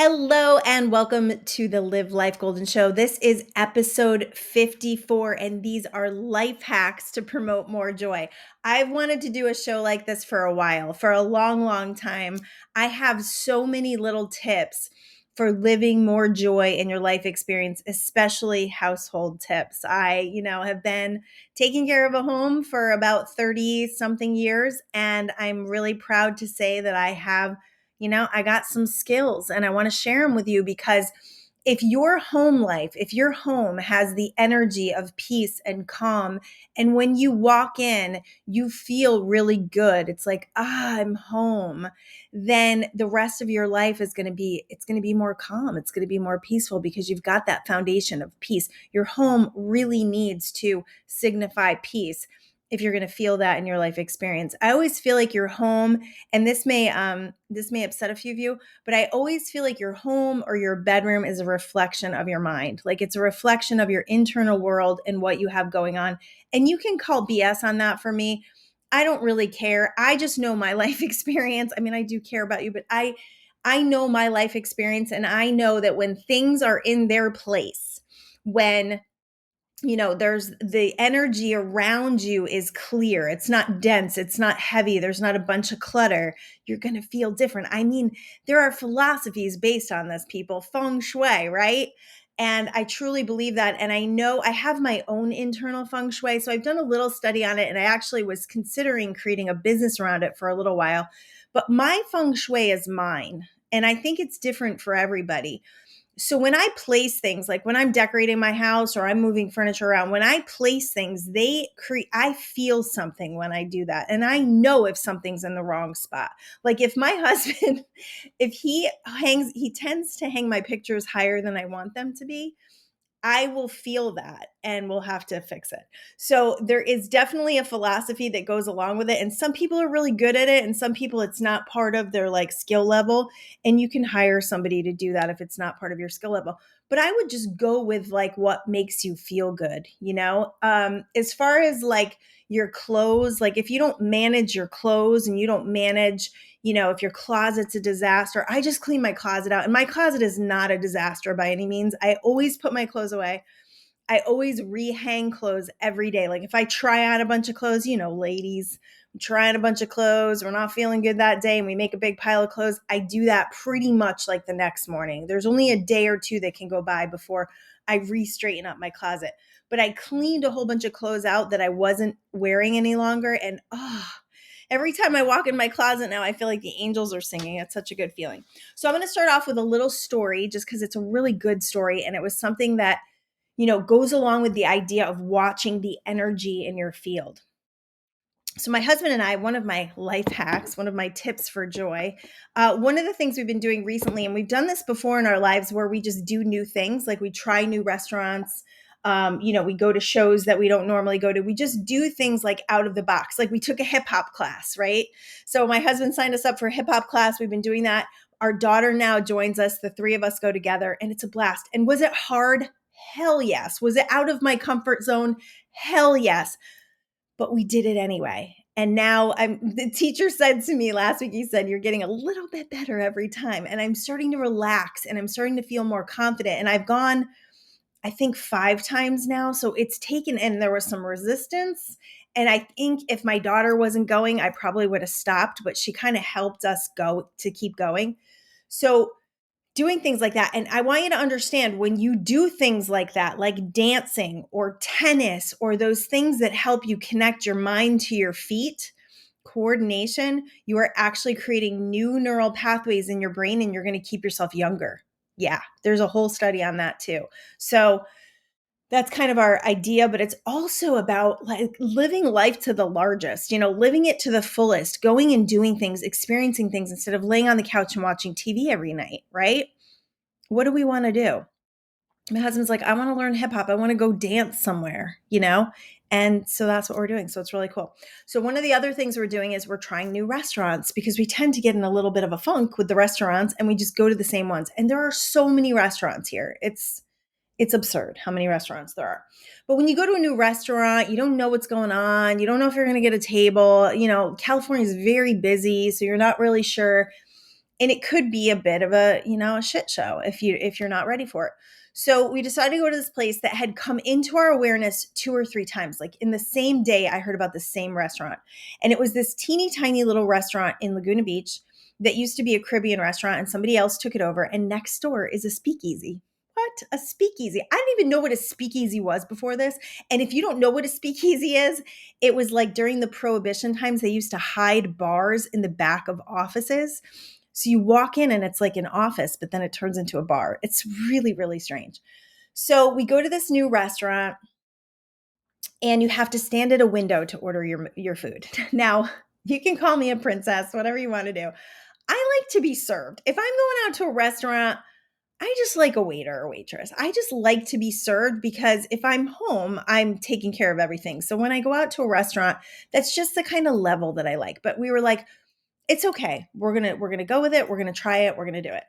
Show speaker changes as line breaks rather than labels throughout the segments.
Hello and welcome to the Live Life Golden Show. This is episode 54, and these are life hacks to promote more joy. I've wanted to do a show like this for a while, for a long, long time. I have so many little tips for living more joy in your life experience, especially household tips. I have been taking care of a home for about 30 something years, and I'm really proud to say that I got some skills and I want to share them with you because if your home life, if your home has the energy of peace and calm, and when you walk in, you feel really good, it's like, I'm home, then the rest of your life it's going to be more calm. It's going to be more peaceful because you've got that foundation of peace. Your home really needs to signify peace if you're going to feel that in your life experience. I always feel like your home, and this may upset a few of you, but I always feel like your home or your bedroom is a reflection of your mind. Like it's a reflection of your internal world and what you have going on. And you can call BS on that for me. I don't really care. I just know my life experience. I mean, I do care about you, but I know my life experience, and I know that when things are in their place, when there's the energy around you is clear. It's not dense. It's not heavy. There's not a bunch of clutter. You're going to feel different. I mean, there are philosophies based on this, people. Feng shui, right? And I truly believe that. And I know I have my own internal feng shui. So I've done a little study on it. And I actually was considering creating a business around it for a little while. But my feng shui is mine. And I think it's different for everybody. So when I place things, like when I'm decorating my house or I'm moving furniture around, when I place things, I feel something when I do that. And I know if something's in the wrong spot. Like if my husband, if he tends to hang my pictures higher than I want them to be, I will feel that and we'll have to fix it. So there is definitely a philosophy that goes along with it. And some people are really good at it. And some people, it's not part of their like skill level. And you can hire somebody to do that if it's not part of your skill level. But I would just go with like what makes you feel good, as far as like your clothes, like if you don't manage your clothes and you don't manage, if your closet's a disaster. I just clean my closet out, and my closet is not a disaster by any means. I always put my clothes away. I always rehang clothes every day. Like if I try on a bunch of clothes, ladies, I'm trying a bunch of clothes, we're not feeling good that day, and we make a big pile of clothes. I do that pretty much like the next morning. There's only a day or two that can go by before I re-straighten up my closet. But I cleaned a whole bunch of clothes out that I wasn't wearing any longer. And every time I walk in my closet now, I feel like the angels are singing. It's such a good feeling. So I'm going to start off with a little story just because it's a really good story. And it was something that, goes along with the idea of watching the energy in your field. So my husband and I, one of my life hacks, one of my tips for joy, one of the things we've been doing recently, and we've done this before in our lives where we just do new things, like we try new restaurants. We go to shows that we don't normally go to. We just do things like out of the box. Like we took a hip hop class, right? So my husband signed us up for a hip hop class. We've been doing that. Our daughter now joins us. The three of us go together, and it's a blast. And was it hard? Hell yes. Was it out of my comfort zone? Hell yes. But we did it anyway. And now the teacher said to me last week, he said, you're getting a little bit better every time. And I'm starting to relax and I'm starting to feel more confident. And I've gone, I think 5 times now. So it's taken, and there was some resistance. And I think if my daughter wasn't going, I probably would have stopped, but she kind of helped us go to keep going. So doing things like that. And I want you to understand, when you do things like that, like dancing or tennis or those things that help you connect your mind to your feet, coordination, you are actually creating new neural pathways in your brain, and you're going to keep yourself younger. Yeah, there's a whole study on that too. So that's kind of our idea, but it's also about like living life to the largest, living it to the fullest, going and doing things, experiencing things instead of laying on the couch and watching TV every night, right? What do we want to do? My husband's like, I want to learn hip hop. I want to go dance somewhere. And so that's what we're doing. So it's really cool. So one of the other things we're doing is we're trying new restaurants, because we tend to get in a little bit of a funk with the restaurants and we just go to the same ones. And there are so many restaurants here. It's absurd how many restaurants there are. But when you go to a new restaurant, you don't know what's going on. You don't know if you're going to get a table. California is very busy, so you're not really sure. And it could be a bit of a, a shit show if you're not ready for it. So we decided to go to this place that had come into our awareness 2 or 3 times. Like in the same day, I heard about the same restaurant. And it was this teeny tiny little restaurant in Laguna Beach that used to be a Caribbean restaurant, and somebody else took it over. And next door is a speakeasy. What? A speakeasy. I didn't even know what a speakeasy was before this. And if you don't know what a speakeasy is, it was like during the Prohibition times, they used to hide bars in the back of offices. So you walk in and it's like an office, but then it turns into a bar. It's really, really strange. So we go to this new restaurant and you have to stand at a window to order your food. Now, you can call me a princess, whatever you want to do. I like to be served. If I'm going out to a restaurant, I just like a waiter or waitress. I just like to be served because if I'm home, I'm taking care of everything. So when I go out to a restaurant, that's just the kind of level that I like. But we were like, it's okay. We're gonna go with it. We're gonna try it. We're gonna do it.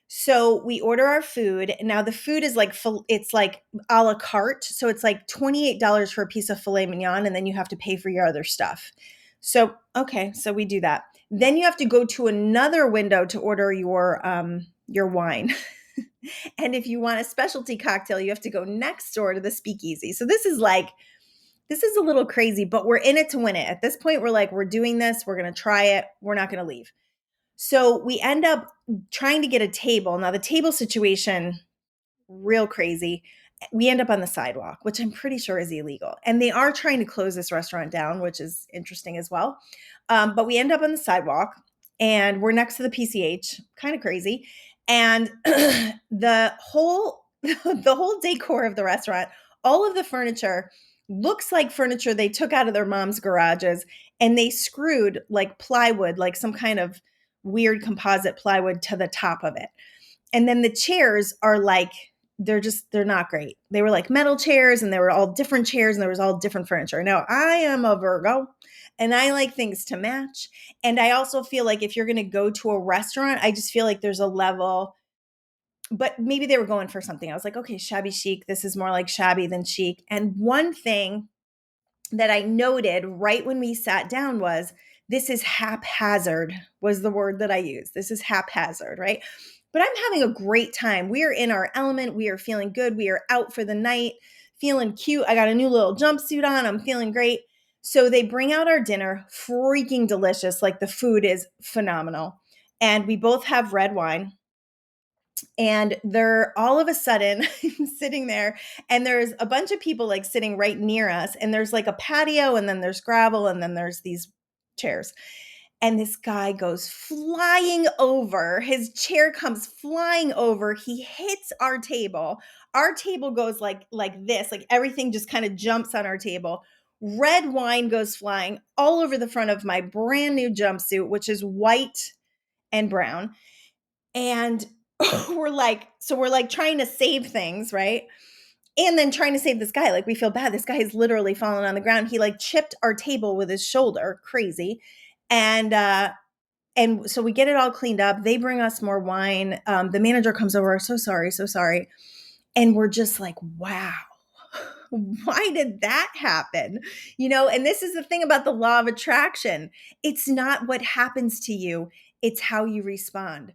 So we order our food. Now the food is like it's like a la carte. So it's like $28 for a piece of filet mignon, and then you have to pay for your other stuff. So okay, so we do that. Then you have to go to another window to order your wine. And if you want a specialty cocktail, you have to go next door to the speakeasy. So this is a little crazy, but we're in it to win it. At this point, we're like, we're doing this. We're going to try it. We're not going to leave. So we end up trying to get a table. Now, the table situation, real crazy. We end up on the sidewalk, which I'm pretty sure is illegal. And they are trying to close this restaurant down, which is interesting as well. But we end up on the sidewalk and we're next to the PCH, kind of crazy. And the whole the whole decor of the restaurant, all of the furniture looks like furniture they took out of their mom's garages and they screwed like plywood, like some kind of weird composite plywood to the top of it. And then the chairs are like, they're not great. They were like metal chairs and they were all different chairs and there was all different furniture. Now, I am a Virgo and I like things to match. And I also feel like if you're going to go to a restaurant, I just feel like there's a level, but maybe they were going for something. I was like, okay, shabby chic. This is more like shabby than chic. And one thing that I noted right when we sat down was, this is haphazard, was the word that I used. This is haphazard, right? But I'm having a great time. We are in our element. We are feeling good. We are out for the night, feeling cute. I got a new little jumpsuit on. I'm feeling great. So they bring out our dinner, freaking delicious. Like the food is phenomenal. And we both have red wine. And they're all of a sudden sitting there and there's a bunch of people like sitting right near us and there's like a patio and then there's gravel and then there's these chairs. And this guy goes flying over. His chair comes flying over. He hits our table. Our table goes like this, like everything just kind of jumps on our table. Red wine goes flying all over the front of my brand new jumpsuit, which is white and brown. And we're like trying to save things, right? And then trying to save this guy. Like we feel bad. This guy is literally fallen on the ground. He like chipped our table with his shoulder. Crazy. And so we get it all cleaned up. They bring us more wine. The manager comes over. So sorry, so sorry. And we're just like, wow, why did that happen? And this is the thing about the law of attraction. It's not what happens to you. It's how you respond.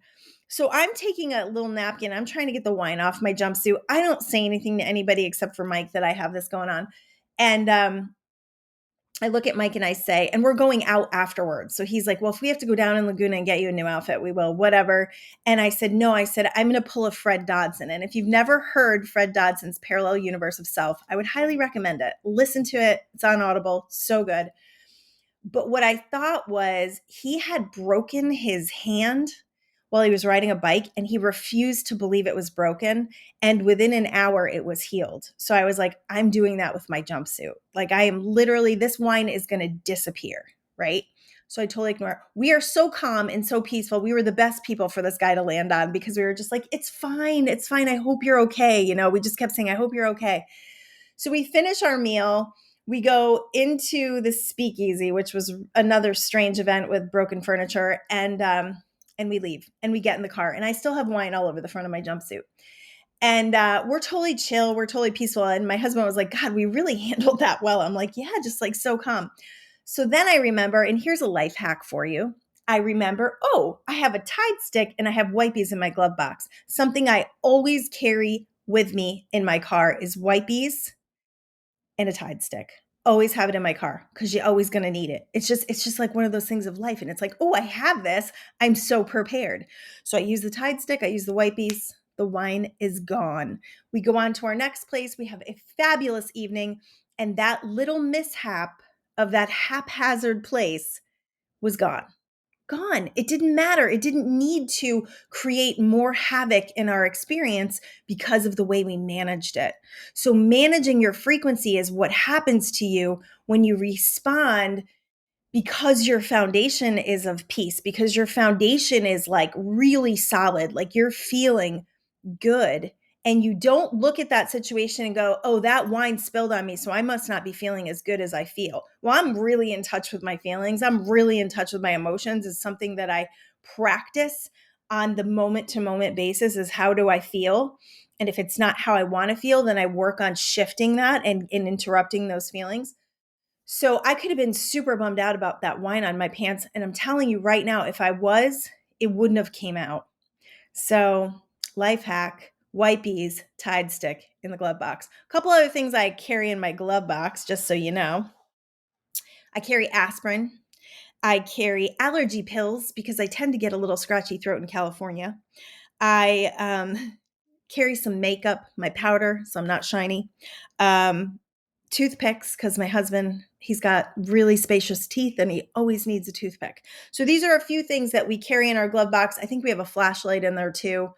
So I'm taking a little napkin. I'm trying to get the wine off my jumpsuit. I don't say anything to anybody except for Mike that I have this going on. And I look at Mike and I say, and we're going out afterwards. So he's like, well, if we have to go down in Laguna and get you a new outfit, we will, whatever. And I said, no, I'm going to pull a Fred Dodson. And if you've never heard Fred Dodson's Parallel Universe of Self, I would highly recommend it. Listen to it. It's on Audible. So good. But what I thought was he had broken his hand while he was riding a bike and he refused to believe it was broken. And within an hour, it was healed. So I was like, I'm doing that with my jumpsuit. Like I am literally, this wine is going to disappear, right? So I totally ignore it. We are so calm and so peaceful. We were the best people for this guy to land on because we were just like, it's fine. It's fine. I hope you're okay. We just kept saying, I hope you're okay. So we finish our meal. We go into the speakeasy, which was another strange event with broken furniture. And we leave and we get in the car and I still have wine all over the front of my jumpsuit. And we're totally chill. We're totally peaceful. And my husband was like, God, we really handled that well. I'm like, yeah, just like so calm. So then I remember, and here's a life hack for you. I remember, oh, I have a Tide stick and I have wipies in my glove box. Something I always carry with me in my car is wipies and a Tide stick. Always have it in my car because you're always going to need it. It's just like one of those things of life. And it's like, oh, I have this. I'm so prepared. So I use the Tide stick. I use the wipies. The wine is gone. We go on to our next place. We have a fabulous evening. And that little mishap of that haphazard place was gone. Gone. It didn't matter. It didn't need to create more havoc in our experience because of the way we managed it. So, managing your frequency is what happens to you when you respond because your foundation is of peace, because your foundation is like really solid, like you're feeling good. And you don't look at that situation and go, oh, that wine spilled on me, so I must not be feeling as good as I feel. Well, I'm really in touch with my feelings. I'm really in touch with my emotions. It's something that I practice on the moment to moment basis is how do I feel? And if it's not how I want to feel, then I work on shifting that and interrupting those feelings. So I could have been super bummed out about that wine on my pants. And I'm telling you right now, if I was, it wouldn't have came out. So, life hack, wipies, Tide stick in the glove box. A couple other things I carry in my glove box, just so you know. I carry aspirin. I carry allergy pills because I tend to get a little scratchy throat in California. I carry some makeup, my powder, so I'm not shiny. Toothpicks, because my husband, he's got really spacious teeth and he always needs a toothpick. So these are a few things that we carry in our glove box. I think we have a flashlight in there too,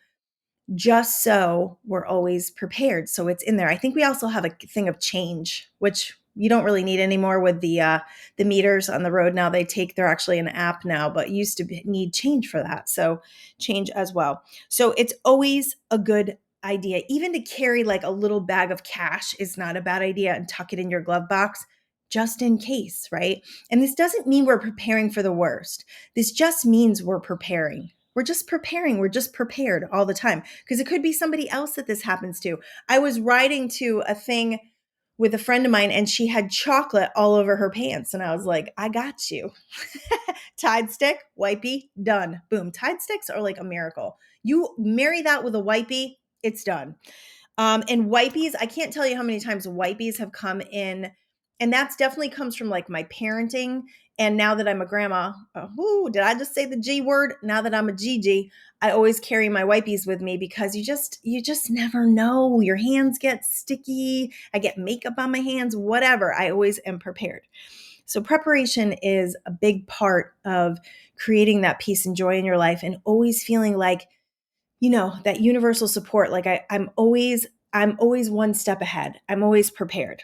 just so we're always prepared. So it's in there. I think we also have a thing of change, which you don't really need anymore with the meters on the road now. They're actually an app now, but used to need change for that. So change as well. So it's always a good idea. Even to carry like a little bag of cash is not a bad idea and tuck it in your glove box just in case, right? And this doesn't mean we're preparing for the worst. This just means we're preparing. We're just preparing. We're just prepared all the time because it could be somebody else that this happens to. I was riding to a thing with a friend of mine and she had chocolate all over her pants. And I was like, I got you. Tide stick, wipey, done. Boom. Tide sticks are like a miracle. You marry that with a wipey, it's done. And wipies, I can't tell you how many times wipies have come in. And that's definitely comes from like my parenting. And now that I'm a grandma, did I just say the G word? Now that I'm a Gigi, I always carry my wipies with me because you just never know. Your hands get sticky. I get makeup on my hands, whatever. I always am prepared. So preparation is a big part of creating that peace and joy in your life and always feeling like, that universal support. Like I'm always one step ahead. I'm always prepared.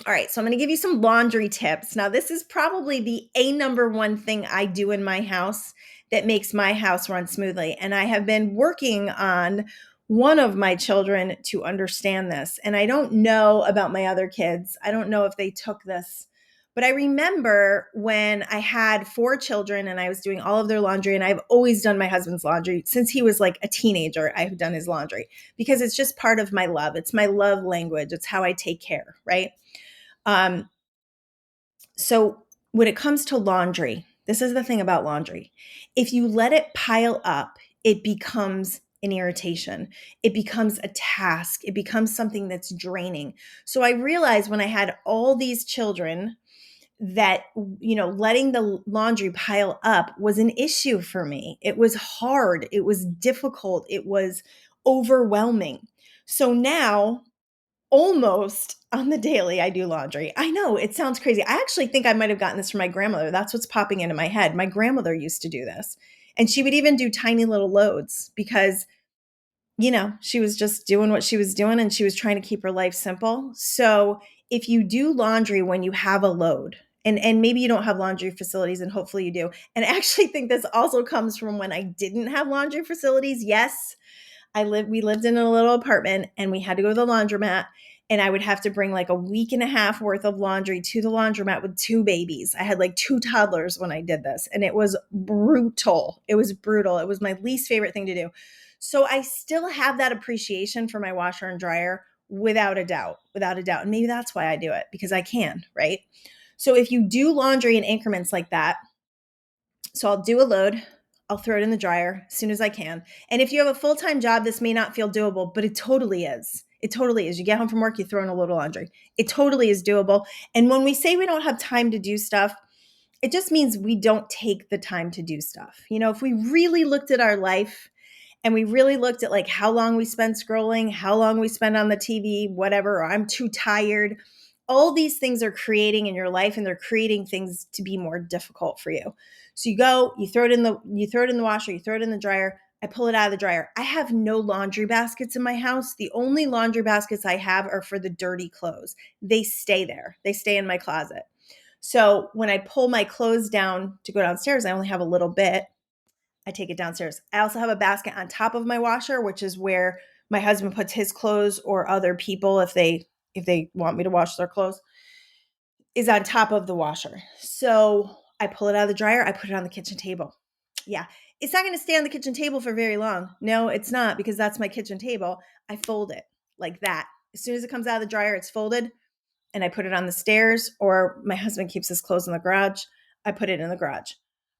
All right, so I'm going to give you some laundry tips. Now, this is probably the number one thing I do in my house that makes my house run smoothly. And I have been working on one of my children to understand this. And I don't know about my other kids. I don't know if they took this. But I remember when I had 4 children and I was doing all of their laundry, and I've always done my husband's laundry. Since he was like a teenager, I've done his laundry because it's just part of my love. It's my love language. It's how I take care, right? Um, so when it comes to laundry, this is the thing about laundry. If you let it pile up, it becomes an irritation. It becomes a task. It becomes something that's draining. So I realized when I had all these children that, letting the laundry pile up was an issue for me. It was hard. It was difficult. It was overwhelming. So now almost on the daily, I do laundry. I know it sounds crazy. I actually think I might have gotten this from my grandmother. That's what's popping into my head. My grandmother used to do this. And she would even do tiny little loads because, she was just doing what she was doing and she was trying to keep her life simple. So if you do laundry when you have a load, and maybe you don't have laundry facilities and hopefully you do. And I actually think this also comes from when I didn't have laundry facilities. Yes, we lived in a little apartment and we had to go to the laundromat, and I would have to bring like a week and a half worth of laundry to the laundromat with 2 babies. I had like 2 toddlers when I did this, and it was brutal. It was brutal. It was my least favorite thing to do. So I still have that appreciation for my washer and dryer without a doubt, without a doubt. And maybe that's why I do it, because I can, right? So if you do laundry in increments like that, So I'll do a load. I'll throw it in the dryer as soon as I can. And if you have a full-time job, this may not feel doable, but it totally is. It totally is. You get home from work, you throw in a load of laundry. It totally is doable. And when we say we don't have time to do stuff, it just means we don't take the time to do stuff. If we really looked at our life and we really looked at like how long we spend scrolling, how long we spend on the TV, whatever, or I'm too tired. All these things are creating in your life, and they're creating things to be more difficult for you. So you go, you throw it in the washer, you throw it in the dryer. I pull it out of the dryer. I have no laundry baskets in my house. The only laundry baskets I have are for the dirty clothes. They stay there. They stay in my closet. So when I pull my clothes down to go downstairs, I only have a little bit. I take it downstairs. I also have a basket on top of my washer, which is where my husband puts his clothes, or other people, if they want me to wash their clothes, is on top of the washer. So I pull it out of the dryer. I put it on the kitchen table. Yeah. It's not going to stay on the kitchen table for very long. No, it's not, because that's my kitchen table. I fold it like that. As soon as it comes out of the dryer, it's folded, and I put it on the stairs, or my husband keeps his clothes in the garage. I put it in the garage,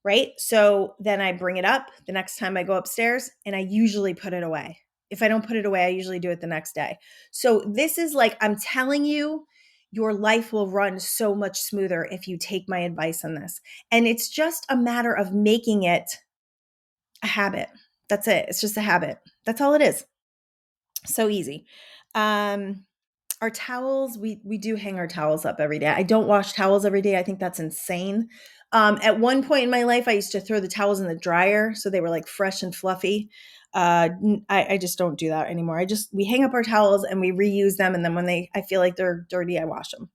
right? So then I bring it up the next time I go upstairs, and I usually put it away. If I don't put it away, I usually do it the next day. So this is like, I'm telling you, your life will run so much smoother if you take my advice on this. And it's just a matter of making it a habit. That's it. It's just a habit. That's all it is. So easy. Our towels, we do hang our towels up every day. I don't wash towels every day. I think that's insane. At one point in my life, I used to throw the towels in the dryer so they were like fresh and fluffy. I just don't do that anymore. We hang up our towels and we reuse them, and then when I feel like they're dirty, I wash them.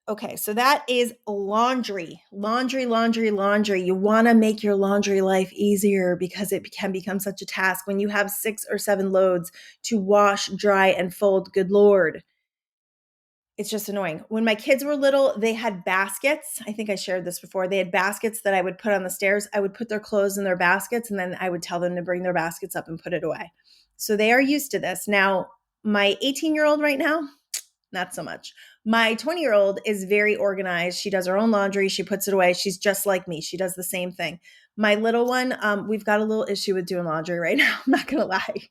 Okay, so that is laundry. Laundry, laundry, laundry. You want to make your laundry life easier, because it can become such a task when you have 6 or 7 loads to wash, dry, and fold. Good Lord. It's just annoying. When my kids were little, they had baskets. I think I shared this before. They had baskets that I would put on the stairs. I would put their clothes in their baskets, and then I would tell them to bring their baskets up and put it away. So they are used to this. Now, my 18-year-old right now, not so much. My 20-year-old is very organized. She does her own laundry. She puts it away. She's just like me. She does the same thing. My little one, we've got a little issue with doing laundry right now. I'm not going to lie.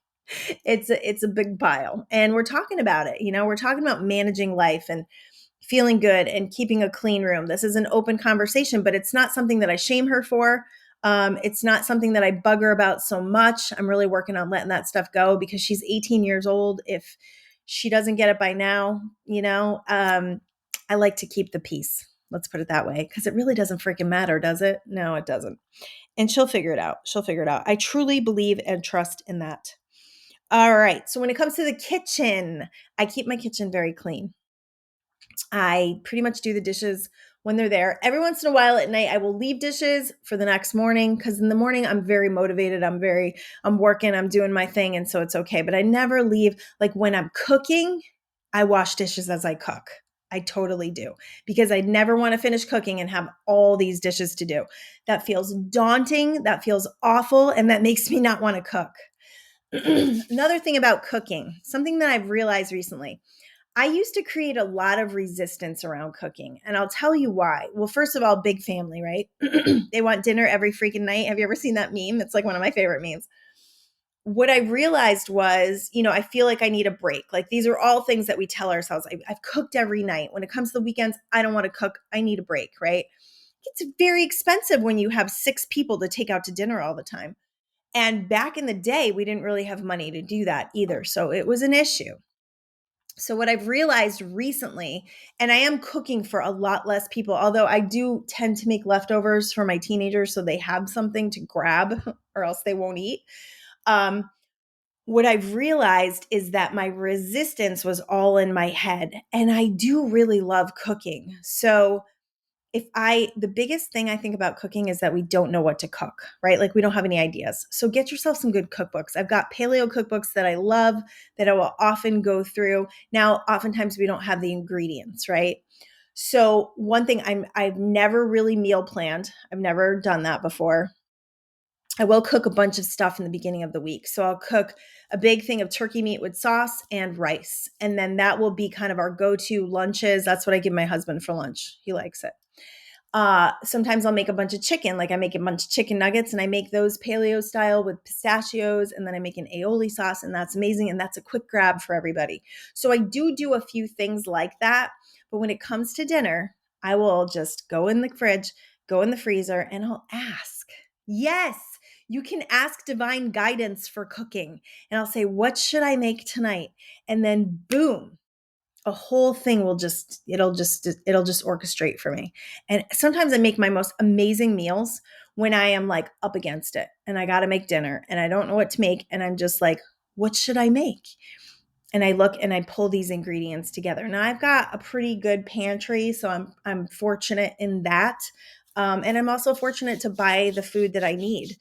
It's a big pile, and we're talking about it. We're talking about managing life and feeling good and keeping a clean room. This is an open conversation, but it's not something that I shame her for. It's not something that I bug her about so much. I'm really working on letting that stuff go, because she's 18 years old. If she doesn't get it by now, I like to keep the peace. Let's put it that way, because it really doesn't freaking matter, does it? No, it doesn't. And she'll figure it out. She'll figure it out. I truly believe and trust in that. All right. So when it comes to the kitchen, I keep my kitchen very clean. I pretty much do the dishes when they're there. Every once in a while at night, I will leave dishes for the next morning, because in the morning I'm very motivated. I'm working, I'm doing my thing. And so it's okay. But I never leave. Like when I'm cooking, I wash dishes as I cook. I totally do, because I never want to finish cooking and have all these dishes to do. That feels daunting. That feels awful. And that makes me not want to cook. Another thing about cooking, something that I've realized recently, I used to create a lot of resistance around cooking, and I'll tell you why. Well, first of all, big family, right? They want dinner every freaking night. Have you ever seen that meme? It's like one of my favorite memes. What I realized was, I feel like I need a break. Like these are all things that we tell ourselves. I've cooked every night. When it comes to the weekends, I don't want to cook. I need a break, right? It's very expensive when you have 6 people to take out to dinner all the time. And back in the day, we didn't really have money to do that either. So it was an issue. So what I've realized recently, and I am cooking for a lot less people, although I do tend to make leftovers for my teenagers so they have something to grab or else they won't eat. What I've realized is that my resistance was all in my head, and I do really love cooking. So the biggest thing I think about cooking is that we don't know what to cook, right? Like we don't have any ideas. So get yourself some good cookbooks. I've got paleo cookbooks that I love, that I will often go through. Now, oftentimes we don't have the ingredients, right? So one thing I've never really meal planned. I've never done that before. I will cook a bunch of stuff in the beginning of the week. So I'll cook a big thing of turkey meat with sauce and rice. And then that will be kind of our go-to lunches. That's what I give my husband for lunch. He likes it. Sometimes I'll make a bunch of chicken, like I make a bunch of chicken nuggets and I make those paleo style with pistachios, and then I make an aioli sauce, and that's amazing. And that's a quick grab for everybody. So I do a few things like that. But when it comes to dinner, I will just go in the fridge, go in the freezer, and I'll ask. Yes, you can ask divine guidance for cooking. And I'll say, what should I make tonight? And then boom, a whole thing will it'll just orchestrate for me. And sometimes I make my most amazing meals when I am like up against it and I got to make dinner and I don't know what to make. And I'm just like, what should I make? And I look and I pull these ingredients together. Now I've got a pretty good pantry, so I'm fortunate in that. And I'm also fortunate to buy the food that I need,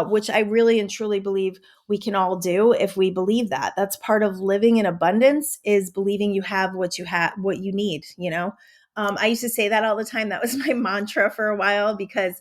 which I really and truly believe we can all do if we believe that. That's part of living in abundance, is believing you have what you need. I used to say that all the time. That was my mantra for a while, because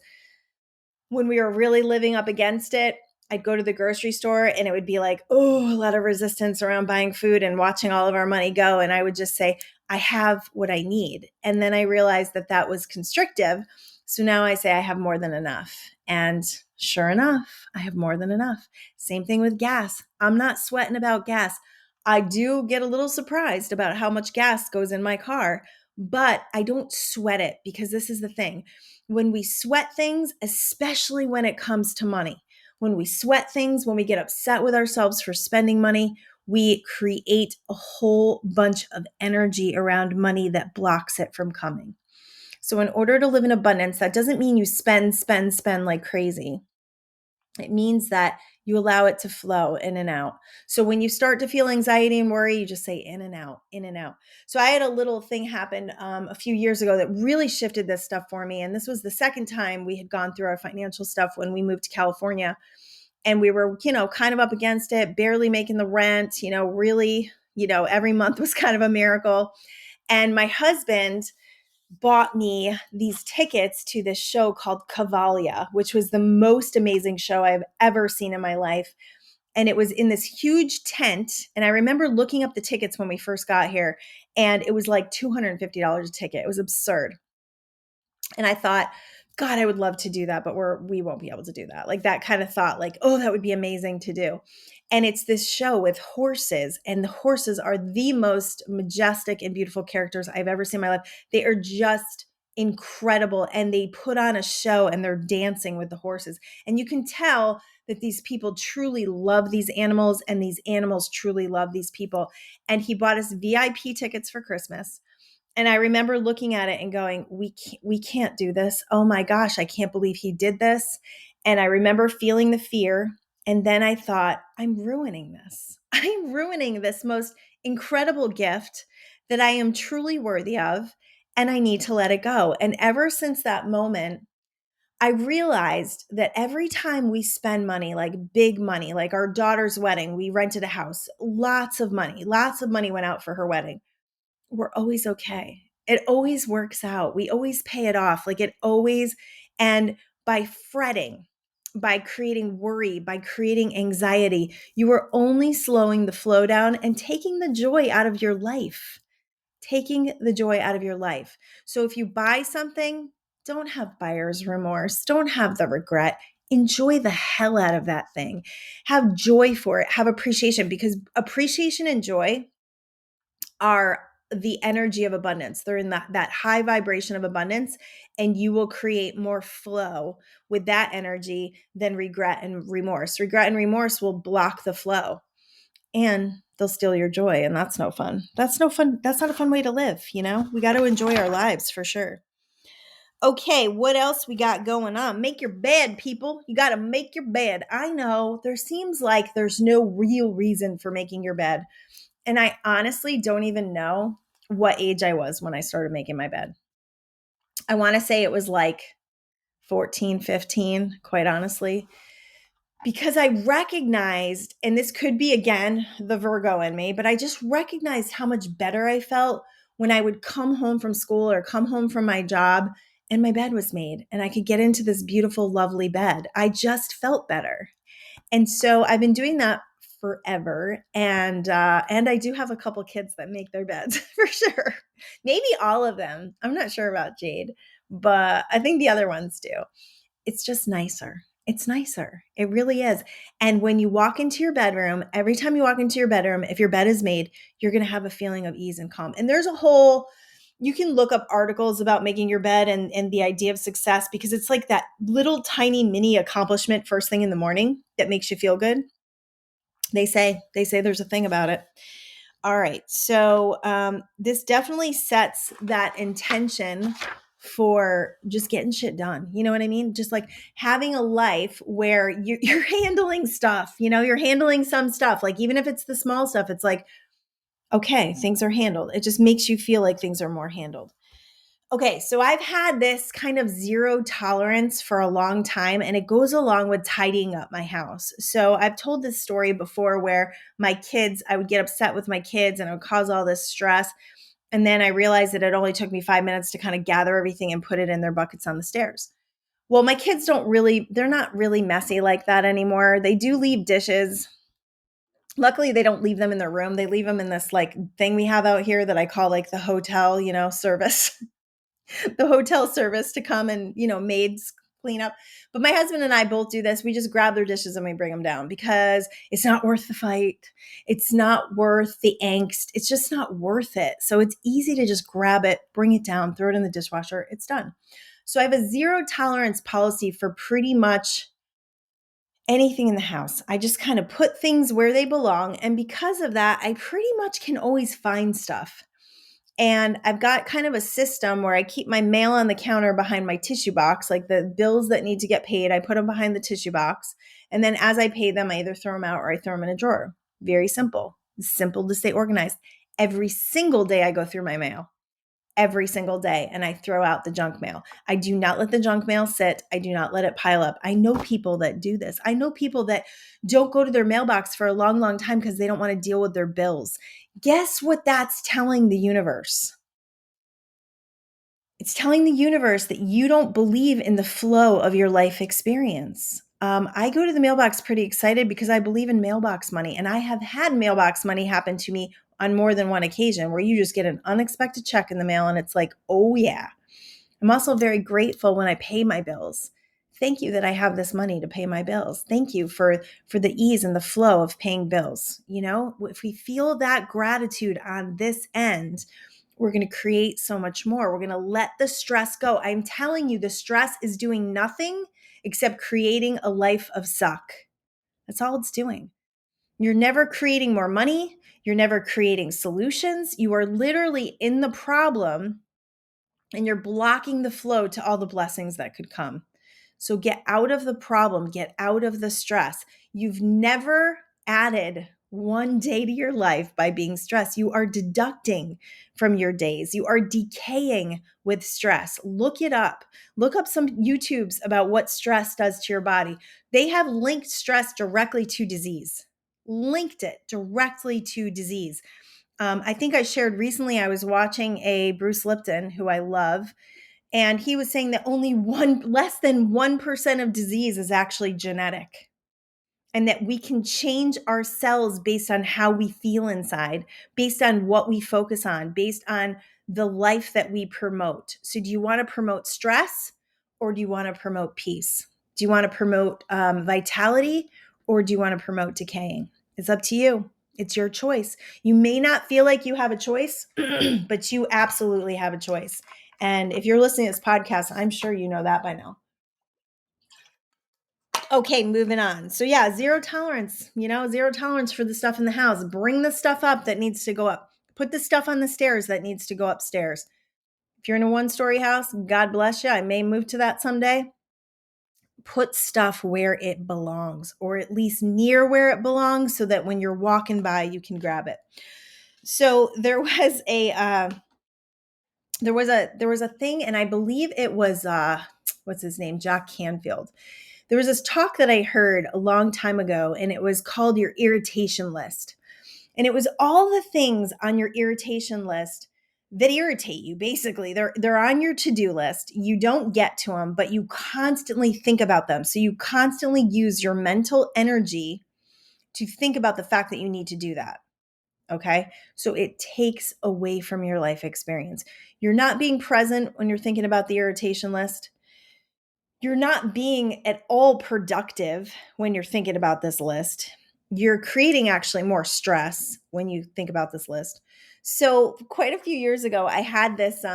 when we were really living up against it, I'd go to the grocery store and it would be like, oh, a lot of resistance around buying food and watching all of our money go. And I would just say, I have what I need. And then I realized that that was constrictive. So now I say I have more than enough. And sure enough, I have more than enough. Same thing with gas. I'm not sweating about gas. I do get a little surprised about how much gas goes in my car, but I don't sweat it, because this is the thing. When we sweat things, especially when it comes to money, when we sweat things, when we get upset with ourselves for spending money, we create a whole bunch of energy around money that blocks it from coming. So in order to live in abundance, that doesn't mean you spend like crazy. It means that you allow it to flow in and out. So when you start to feel anxiety and worry, you just say in and out, in and out. So I had a little thing happen a few years ago that really shifted this stuff for me. And this was the second time we had gone through our financial stuff when we moved to California. And we were, kind of up against it, barely making the rent, really, every month was kind of a miracle. And my husband bought me these tickets to this show called Cavalia, which was the most amazing show I've ever seen in my life. And it was in this huge tent. And I remember looking up the tickets when we first got here, and it was like $250 a ticket. It was absurd. And I thought, God, I would love to do that, but we won't be able to do that. Like that kind of thought, like, oh, that would be amazing to do. And it's this show with horses, and the horses are the most majestic and beautiful characters I've ever seen in my life. They are just incredible. And they put on a show and they're dancing with the horses. And you can tell that these people truly love these animals, and these animals truly love these people. And he bought us VIP tickets for Christmas. And I remember looking at it and going, we can't do this. Oh my gosh, I can't believe he did this. And I remember feeling the fear. And then I thought, I'm ruining this. I'm ruining this most incredible gift that I am truly worthy of. And I need to let it go. And ever since that moment, I realized that every time we spend money, like big money, like our daughter's wedding, we rented a house, lots of money went out for her wedding. We're always okay. It always works out. We always pay it off. Like it always, and by fretting, by creating worry, by creating anxiety, you are only slowing the flow down and taking the joy out of your life. Taking the joy out of your life. So if you buy something, don't have buyer's remorse. Don't have the regret. Enjoy the hell out of that thing. Have joy for it. Have appreciation, because appreciation and joy are the energy of abundance. They're in that high vibration of abundance, and you will create more flow with that energy than regret and remorse. Regret and remorse will block the flow, and they'll steal your joy, and that's no fun. That's no fun. That's not a fun way to live, We got to enjoy our lives for sure. Okay, what else we got going on? Make your bed, people. You got to make your bed. I know there seems like there's no real reason for making your bed. And I honestly don't even know what age I was when I started making my bed. I want to say it was like 14, 15, quite honestly, because I recognized, and this could be again the Virgo in me, but I just recognized how much better I felt when I would come home from school or come home from my job and my bed was made and I could get into this beautiful, lovely bed. I just felt better. And so I've been doing that forever. And I do have a couple kids that make their beds for sure. Maybe all of them. I'm not sure about Jade, but I think the other ones do. It's just nicer. It's nicer. It really is. And when you walk into your bedroom, every time you walk into your bedroom, if your bed is made, you're going to have a feeling of ease and calm. And there's a whole, you can look up articles about making your bed and the idea of success, because it's like that little tiny mini accomplishment first thing in the morning that makes you feel good. They say there's a thing about it. All right. So this definitely sets that intention for just getting shit done. You know what I mean? Just like having a life where you're handling stuff, you're handling some stuff. Like even if it's the small stuff, it's like, okay, things are handled. It just makes you feel like things are more handled. Okay, so I've had this kind of zero tolerance for a long time, and it goes along with tidying up my house. So I've told this story before where I would get upset with my kids and it would cause all this stress. And then I realized that it only took me 5 minutes to kind of gather everything and put it in their buckets on the stairs. Well, my kids they're not really messy like that anymore. They do leave dishes. Luckily, they don't leave them in their room. They leave them in this like thing we have out here that I call like the hotel, service. The hotel service to come and, maids clean up. But my husband and I both do this. We just grab their dishes and we bring them down because it's not worth the fight. It's not worth the angst. It's just not worth it. So it's easy to just grab it, bring it down, throw it in the dishwasher. It's done. So I have a zero tolerance policy for pretty much anything in the house. I just kind of put things where they belong. And because of that, I pretty much can always find stuff. And I've got kind of a system where I keep my mail on the counter behind my tissue box, like the bills that need to get paid, I put them behind the tissue box. And then as I pay them, I either throw them out or I throw them in a drawer. Very simple. Simple to stay organized. Every single day I go through my mail. Every single day. And I throw out the junk mail. I do not let the junk mail sit. I do not let it pile up. I know people that do this. I know people that don't go to their mailbox for a long, long time because they don't want to deal with their bills. Guess what that's telling the universe? It's telling the universe that you don't believe in the flow of your life experience. I go to the mailbox pretty excited because I believe in mailbox money. And I have had mailbox money happen to me on more than one occasion where you just get an unexpected check in the mail and it's like, oh yeah. I'm also very grateful when I pay my bills. Thank you that I have this money to pay my bills. Thank you for the ease and the flow of paying bills. If we feel that gratitude on this end, we're going to create so much more. We're going to let the stress go. I'm telling you, the stress is doing nothing except creating a life of suck. That's all it's doing. You're never creating more money. You're never creating solutions. You are literally in the problem and you're blocking the flow to all the blessings that could come. So get out of the problem, get out of the stress. You've never added one day to your life by being stressed. You are deducting from your days. You are decaying with stress. Look it up. Look up some YouTubes about what stress does to your body. They have linked stress directly to disease, linked it directly to disease. I think I shared recently, I was watching a Bruce Lipton, who I love, and he was saying that less than 1% of disease is actually genetic, and that we can change our cells based on how we feel inside, based on what we focus on, based on the life that we promote. So do you want to promote stress or do you want to promote peace? Do you want to promote vitality or do you want to promote decaying? It's up to you. It's your choice. You may not feel like you have a choice, but you absolutely have a choice. And if you're listening to this podcast, I'm sure you know that by now. Okay, moving on. So yeah, zero tolerance, zero tolerance for the stuff in the house. Bring the stuff up that needs to go up. Put the stuff on the stairs that needs to go upstairs. If you're in a one-story house, God bless you. I may move to that someday. Put stuff where it belongs, or at least near where it belongs, so that when you're walking by, you can grab it. So there was a thing, and I believe it was what's his name, Jack Canfield. There was this talk that I heard a long time ago, and it was called your irritation list. And it was all the things on your irritation list that irritate you. Basically, they're on your to-do list. You don't get to them, but you constantly think about them. So you constantly use your mental energy to think about the fact that you need to do that. Okay. So it takes away from your life experience. You're not being present when you're thinking about the irritation list. You're not being at all productive when you're thinking about this list. You're creating actually more stress when you think about this list. So, quite a few years ago, I had this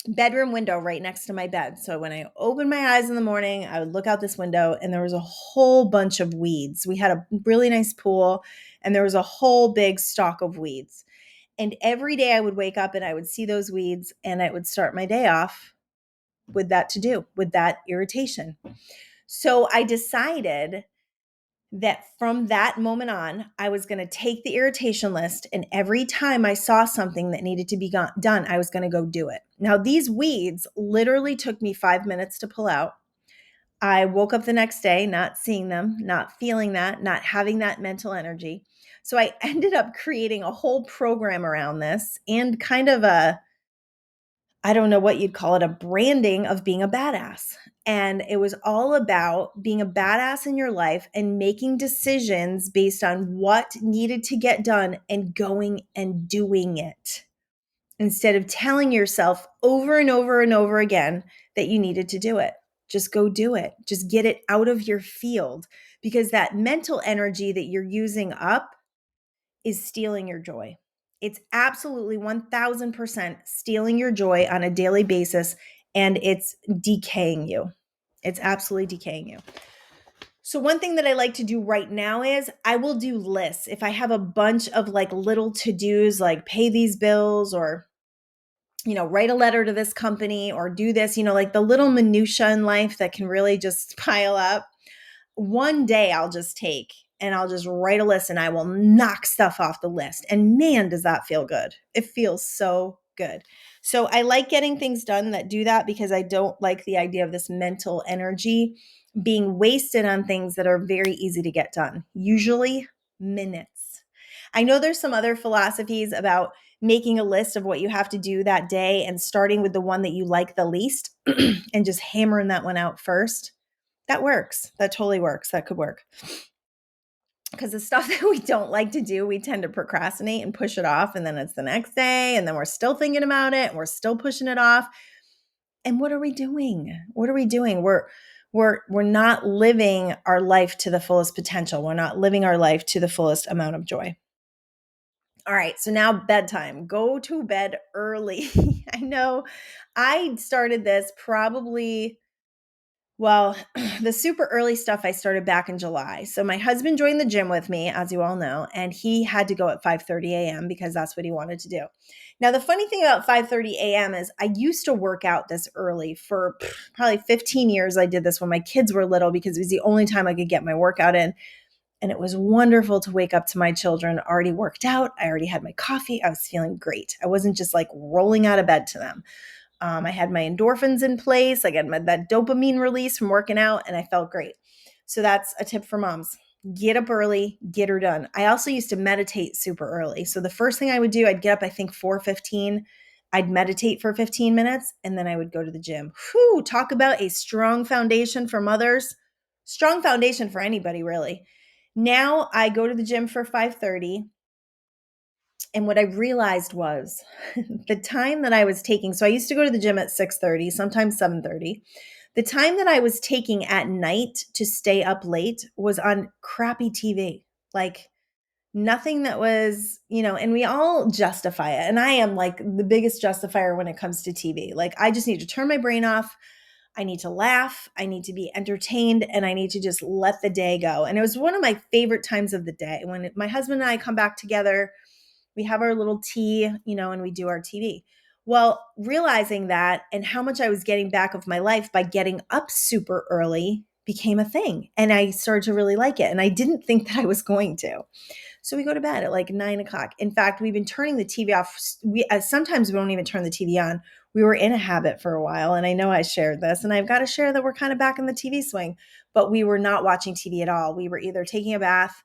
bedroom window right next to my bed. So, when I opened my eyes in the morning, I would look out this window and there was a whole bunch of weeds. We had a really nice pool and there was a whole big stalk of weeds. And every day I would wake up and I would see those weeds and I would start my day off with that to do, with that irritation. So I decided that from that moment on, I was going to take the irritation list, and every time I saw something that needed to be done, I was going to go do it. Now, these weeds literally took me 5 minutes to pull out. I woke up the next day not seeing them, not feeling that, not having that mental energy. So I ended up creating a whole program around this and kind of I don't know what you'd call it, a branding of being a badass. And it was all about being a badass in your life and making decisions based on what needed to get done and going and doing it instead of telling yourself over and over and over again that you needed to do it. Just go do it. Just get it out of your field because that mental energy that you're using up is stealing your joy. It's absolutely 1000% stealing your joy on a daily basis, and it's decaying you. It's absolutely decaying you. So one thing that I like to do right now is I will do lists. If I have a bunch of like little to-dos like pay these bills or write a letter to this company or do this, like the little minutia in life that can really just pile up. One day I'll just take and I'll just write a list and I will knock stuff off the list. And man, does that feel good. It feels so good. So I like getting things done that do that because I don't like the idea of this mental energy being wasted on things that are very easy to get done, usually minutes. I know there's some other philosophies about making a list of what you have to do that day and starting with the one that you like the least and just hammering that one out first. That works. That totally works. That could work. Because the stuff that we don't like to do, we tend to procrastinate and push it off. And then it's the next day. And then we're still thinking about it. And we're still pushing it off. And what are we doing? What are we doing? We're not living our life to the fullest potential. We're not living our life to the fullest amount of joy. All right, so now bedtime. Go to bed early. I know I started this probably, well, the super early stuff I started back in July. So my husband joined the gym with me, as you all know, and he had to go at 5:30 a.m. because that's what he wanted to do. Now, the funny thing about 5:30 a.m. is I used to work out this early for probably 15 years. I did this when my kids were little because it was the only time I could get my workout in. And it was wonderful to wake up to my children already worked out. I already had my coffee. I was feeling great. I wasn't just like rolling out of bed to them. I had my endorphins in place. I got that dopamine release from working out, and I felt great. So that's a tip for moms. Get up early, get her done. I also used to meditate super early. So the first thing I would do, I'd get up, I think 4:15. I'd meditate for 15 minutes, and then I would go to the gym. Whew, talk about a strong foundation for mothers. Strong foundation for anybody, really. Now I go to the gym for 5:30. And what I realized was the time that I was taking, so I used to go to the gym at 6:30, sometimes 7:30. The time that I was taking at night to stay up late was on crappy TV. Like nothing that was, and we all justify it. And I am like the biggest justifier when it comes to TV. Like I just need to turn my brain off. I need to laugh. I need to be entertained and I need to just let the day go. And it was one of my favorite times of the day when my husband and I come back together. We have our little tea, and we do our TV. Well, realizing that and how much I was getting back of my life by getting up super early became a thing. And I started to really like it. And I didn't think that I was going to. So we go to bed at like 9:00. In fact, we've been turning the TV off. Sometimes we don't even turn the TV on. We were in a habit for a while. And I know I shared this. And I've got to share that we're kind of back in the TV swing. But we were not watching TV at all. We were either taking a bath,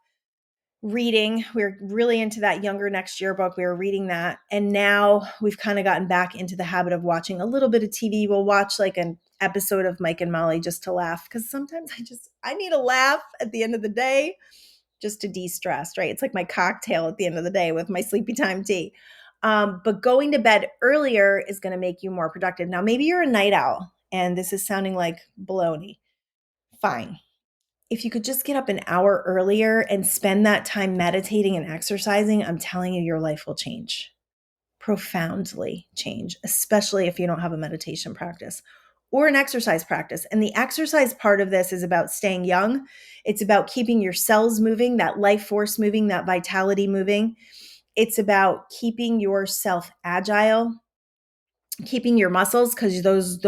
reading. We were really into that Younger Next Year book. We were reading that. And now we've kind of gotten back into the habit of watching a little bit of TV. We'll watch like an episode of Mike and Molly just to laugh. Because sometimes I need a laugh at the end of the day. just to de-stress, right? It's like my cocktail at the end of the day with my sleepy time tea. But going to bed earlier is going to make you more productive. Now, maybe you're a night owl and this is sounding like baloney. Fine. If you could just get up an hour earlier and spend that time meditating and exercising, I'm telling you, your life will change, profoundly change, especially if you don't have a meditation practice or an exercise practice. And the exercise part of this is about staying young. It's about keeping your cells moving, that life force moving, that vitality moving. It's about keeping yourself agile, keeping your muscles, because those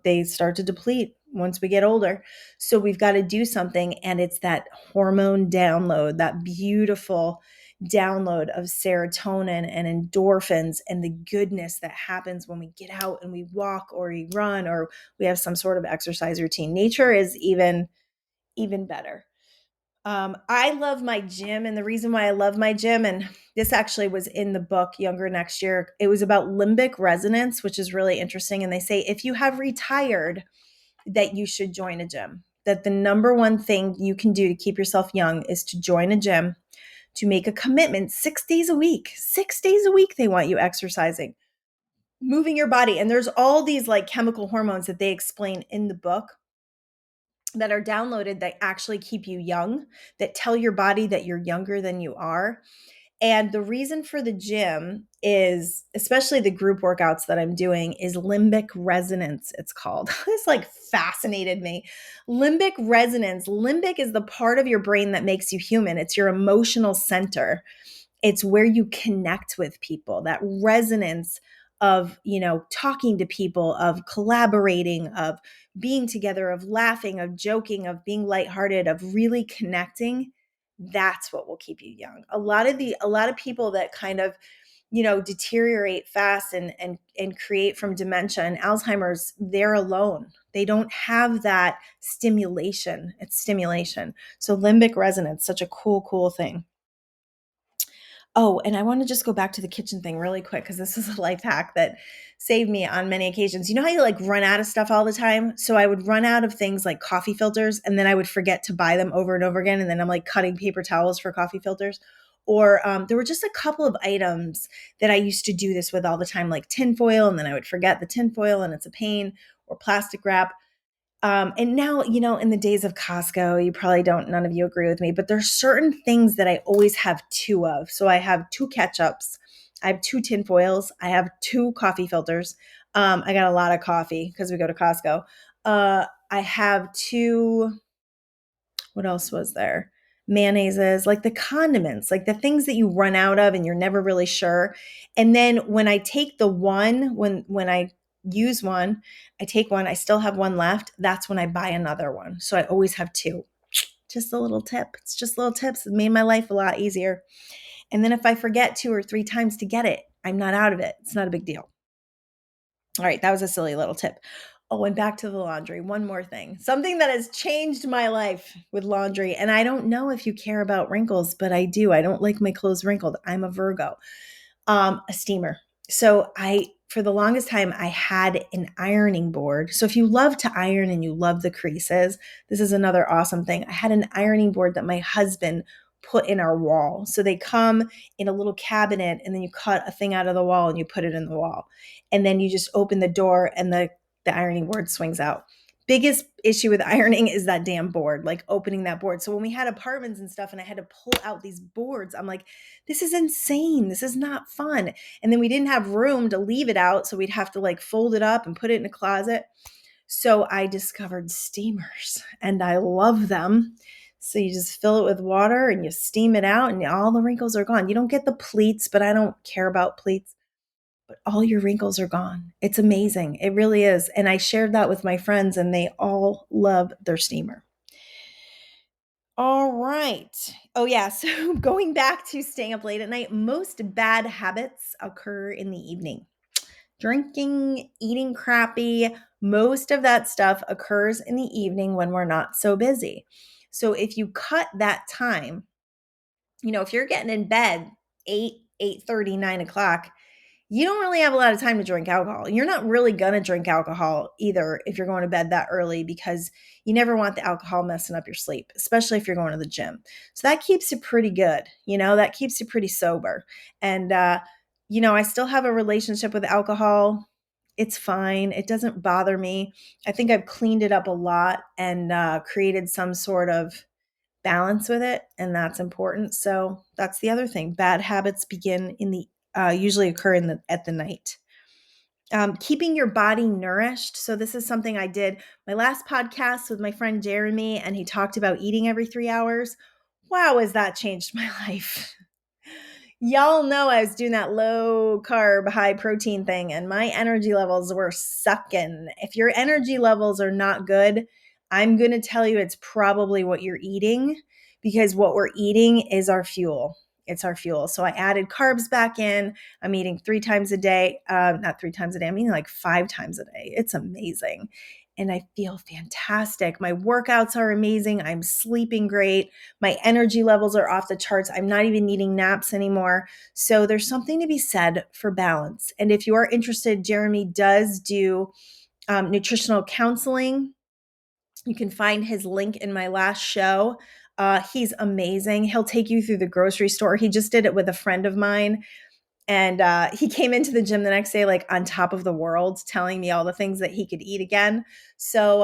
they start to deplete once we get older. So we've got to do something, and it's that hormone download, that beautiful download of serotonin and endorphins and the goodness that happens when we get out and we walk or we run or we have some sort of exercise routine. Nature is even better. I love my gym, and the reason why I love my gym, and this actually was in the book Younger Next Year, it was about limbic resonance, which is really interesting. And they say if you have retired, that you should join a gym. That the number one thing you can do to keep yourself young is to join a gym, to make a commitment 6 days a week. 6 days a week, they want you exercising, moving your body. And there's all these like chemical hormones that they explain in the book that are downloaded that actually keep you young, that tell your body that you're younger than you are. And the reason for the gym is, especially the group workouts that I'm doing, is limbic resonance, it's called. This like fascinated me. Limbic resonance. Limbic is the part of your brain that makes you human. It's your emotional center. It's where you connect with people, that resonance of, talking to people, of collaborating, of being together, of laughing, of joking, of being lighthearted, of really connecting. That's what will keep you young. A lot of people that kind of, deteriorate fast and create from dementia and Alzheimer's, they're alone. They don't have that stimulation. It's stimulation. So limbic resonance, such a cool thing. Oh, and I want to just go back to the kitchen thing really quick because this is a life hack that saved me on many occasions. You know how you like run out of stuff all the time? So I would run out of things like coffee filters, and then I would forget to buy them over and over again. And then I'm like cutting paper towels for coffee filters. Or there were just a couple of items that I used to do this with all the time, like tinfoil, and then I would forget the tinfoil and it's a pain, or plastic wrap. And now, in the days of Costco, you probably don't, none of you agree with me, but there's certain things that I always have two of. So I have two ketchups, I have two tin foils, I have two coffee filters. I got a lot of coffee because we go to Costco. I have two, what else was there? Mayonnaises, like the condiments, like the things that you run out of and you're never really sure. And then when I take the one, when I use one, I take one, I still have one left. That's when I buy another one. So I always have two. Just a little tip. It's just little tips. It made my life a lot easier. And then if I forget 2 or 3 times to get it, I'm not out of it. It's not a big deal. All right, that was a silly little tip. Oh, and back to the laundry. One more thing. Something that has changed my life with laundry. And I don't know if you care about wrinkles, but I do. I don't like my clothes wrinkled. I'm a Virgo. A steamer. So for the longest time, I had an ironing board. So if you love to iron and you love the creases, this is another awesome thing. I had an ironing board that my husband put in our wall. So they come in a little cabinet, and then you cut a thing out of the wall and you put it in the wall. And then you just open the door and the ironing board swings out. Biggest issue with ironing is that damn board, like opening that board. So when we had apartments and stuff and I had to pull out these boards, I'm like, this is insane. This is not fun. And then we didn't have room to leave it out. So we'd have to like fold it up and put it in a closet. So I discovered steamers and I love them. So you just fill it with water and you steam it out and all the wrinkles are gone. You don't get the pleats, but I don't care about pleats. But all your wrinkles are gone. It's amazing. It really is. And I shared that with my friends and they all love their steamer. All right. Oh, yeah. So going back to staying up late at night, most bad habits occur in the evening. Drinking, eating crappy, most of that stuff occurs in the evening when we're not so busy. So if you cut that time, if you're getting in bed 8, 8:30, 9 o'clock, you don't really have a lot of time to drink alcohol. You're not really going to drink alcohol either if you're going to bed that early, because you never want the alcohol messing up your sleep, especially if you're going to the gym. So that keeps you pretty good. That keeps you pretty sober. And, I still have a relationship with alcohol. It's fine. It doesn't bother me. I think I've cleaned it up a lot and created some sort of balance with it, and that's important. So that's the other thing. Bad habits begin in the usually occur at the night. Keeping your body nourished. So this is something I did my last podcast with my friend Jeremy, and he talked about eating every 3 hours. Wow, has that changed my life? Y'all know I was doing that low carb, high protein thing, and my energy levels were sucking. If your energy levels are not good, I'm going to tell you it's probably what you're eating, because what we're eating is our fuel. It's our fuel. So I added carbs back in. I'm eating 3 times a day. Not 3 times a day. I'm eating like 5 times a day. It's amazing. And I feel fantastic. My workouts are amazing. I'm sleeping great. My energy levels are off the charts. I'm not even needing naps anymore. So there's something to be said for balance. And if you are interested, Jeremy does do nutritional counseling. You can find his link in my last show. He's amazing. He'll take you through the grocery store. He just did it with a friend of mine. And he came into the gym the next day, like on top of the world, telling me all the things that he could eat again. So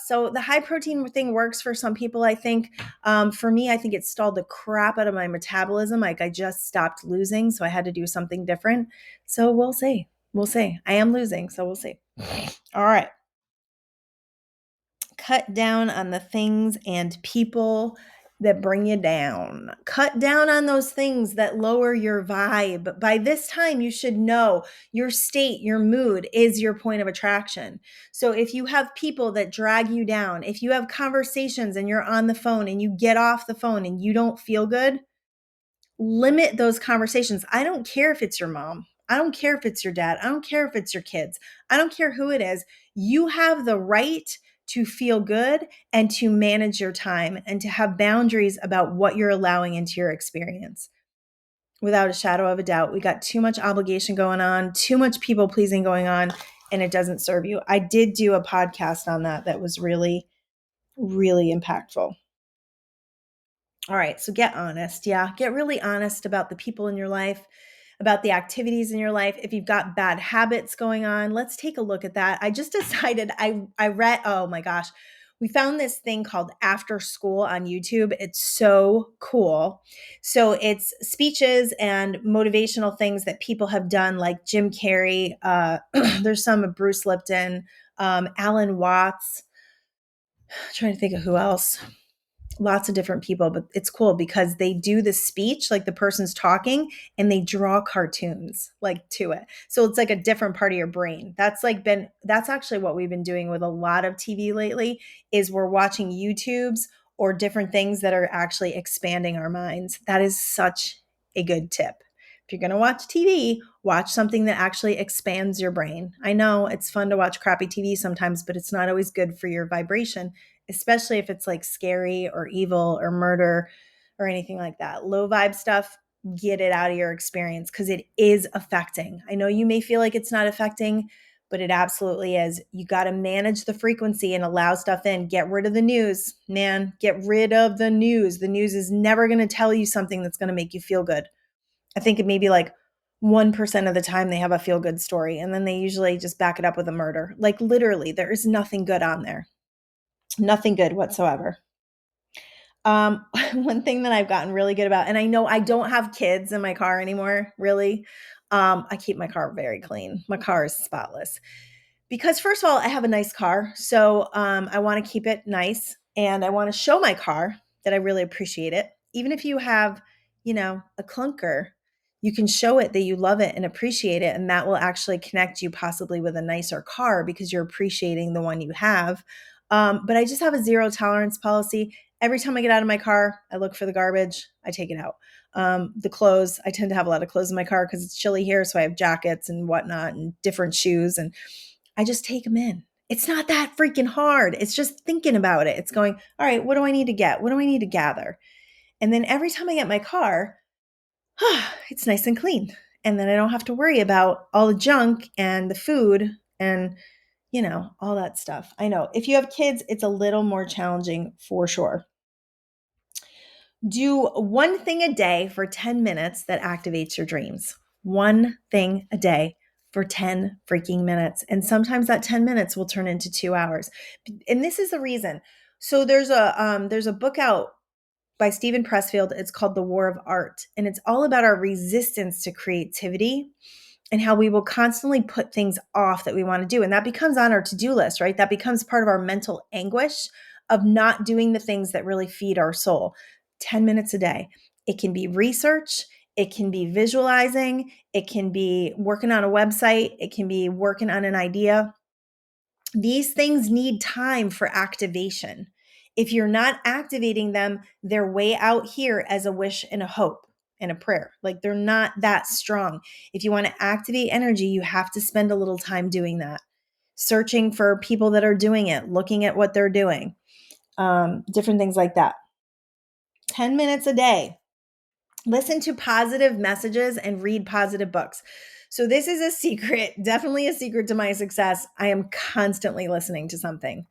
the high protein thing works for some people, I think. For me, I think it stalled the crap out of my metabolism. Like I just stopped losing, so I had to do something different. So we'll see. We'll see. I am losing, so we'll see. All right. Cut down on the things and people that bring you down. Cut down on those things that lower your vibe. By this time, you should know your state, your mood is your point of attraction. So if you have people that drag you down, if you have conversations and you're on the phone and you get off the phone and you don't feel good, limit those conversations. I don't care if it's your mom. I don't care if it's your dad. I don't care if it's your kids. I don't care who it is. You have the right to feel good and to manage your time and to have boundaries about what you're allowing into your experience. Without a shadow of a doubt, we got too much obligation going on, too much people pleasing going on, and it doesn't serve you. I did do a podcast on that was really, really impactful. All right, so get honest. Yeah, get really honest about the people in your life, about the activities in your life. If you've got bad habits going on, let's take a look at that. I just decided I read, oh my gosh, we found this thing called After School on YouTube. It's so cool. So it's speeches and motivational things that people have done, like Jim Carrey. There's some of Bruce Lipton, Alan Watts. I'm trying to think of who else. Lots of different people, but it's cool because they do the speech like the person's talking and they draw cartoons like to it. So it's like a different part of your brain. That's actually what we've been doing with a lot of TV lately is we're watching YouTubes or different things that are actually expanding our minds. That is such a good tip. If you're going to watch TV, watch something that actually expands your brain. I know it's fun to watch crappy TV sometimes, but it's not always good for your vibration, especially if it's like scary or evil or murder or anything like that. Low vibe stuff, get it out of your experience because it is affecting. I know you may feel like it's not affecting, but it absolutely is. You got to manage the frequency and allow stuff in. Get rid of the news, man. Get rid of the news. The news is never going to tell you something that's going to make you feel good. I think it may be like 1% of the time they have a feel good story, and then they usually just back it up with a murder. Like literally, there is nothing good on there. Nothing good whatsoever. One thing that I've gotten really good about, and I know I don't have kids in my car anymore, really. I keep my car very clean. My car is spotless because first of all, I have a nice car. So I want to keep it nice and I want to show my car that I really appreciate it. Even if you have, a clunker, you can show it that you love it and appreciate it. And that will actually connect you possibly with a nicer car because you're appreciating the one you have. But I just have a zero tolerance policy. Every time I get out of my car, I look for the garbage. I take it out. The clothes, I tend to have a lot of clothes in my car because it's chilly here. So I have jackets and whatnot and different shoes. And I just take them in. It's not that freaking hard. It's just thinking about it. It's going, all right, what do I need to get? What do I need to gather? And then every time I get my car, it's nice and clean. And then I don't have to worry about all the junk and the food and, all that stuff. I know if you have kids, it's a little more challenging for sure. Do one thing a day for 10 minutes that activates your dreams. One thing a day for 10 freaking minutes. And sometimes that 10 minutes will turn into 2 hours. And this is the reason. So there's a book out by Stephen Pressfield. It's called The War of Art. And it's all about our resistance to creativity and how we will constantly put things off that we want to do. And that becomes on our to-do list, right? That becomes part of our mental anguish of not doing the things that really feed our soul. 10 minutes a day. It can be research. It can be visualizing. It can be working on a website. It can be working on an idea. These things need time for activation. If you're not activating them, they're way out here as a wish and a hope and a prayer. Like they're not that strong. If you want to activate energy, you have to spend a little time doing that, searching for people that are doing it, looking at what they're doing, different things like that. 10 minutes a day. Listen to positive messages and read positive books. So this is a secret, definitely a secret to my success. I am constantly listening to something.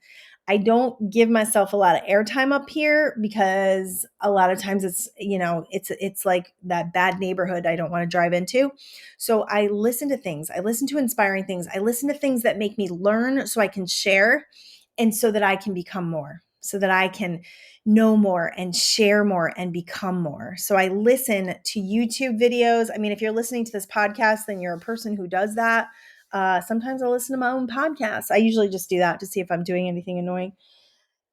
I don't give myself a lot of airtime up here because a lot of times it's like that bad neighborhood I don't want to drive into. So I listen to things. I listen to inspiring things. I listen to things that make me learn so I can share and so that I can become more, so that I can know more and share more and become more. So I listen to YouTube videos. I mean, if you're listening to this podcast, then you're a person who does that. Sometimes I'll listen to my own podcasts. I usually just do that to see if I'm doing anything annoying.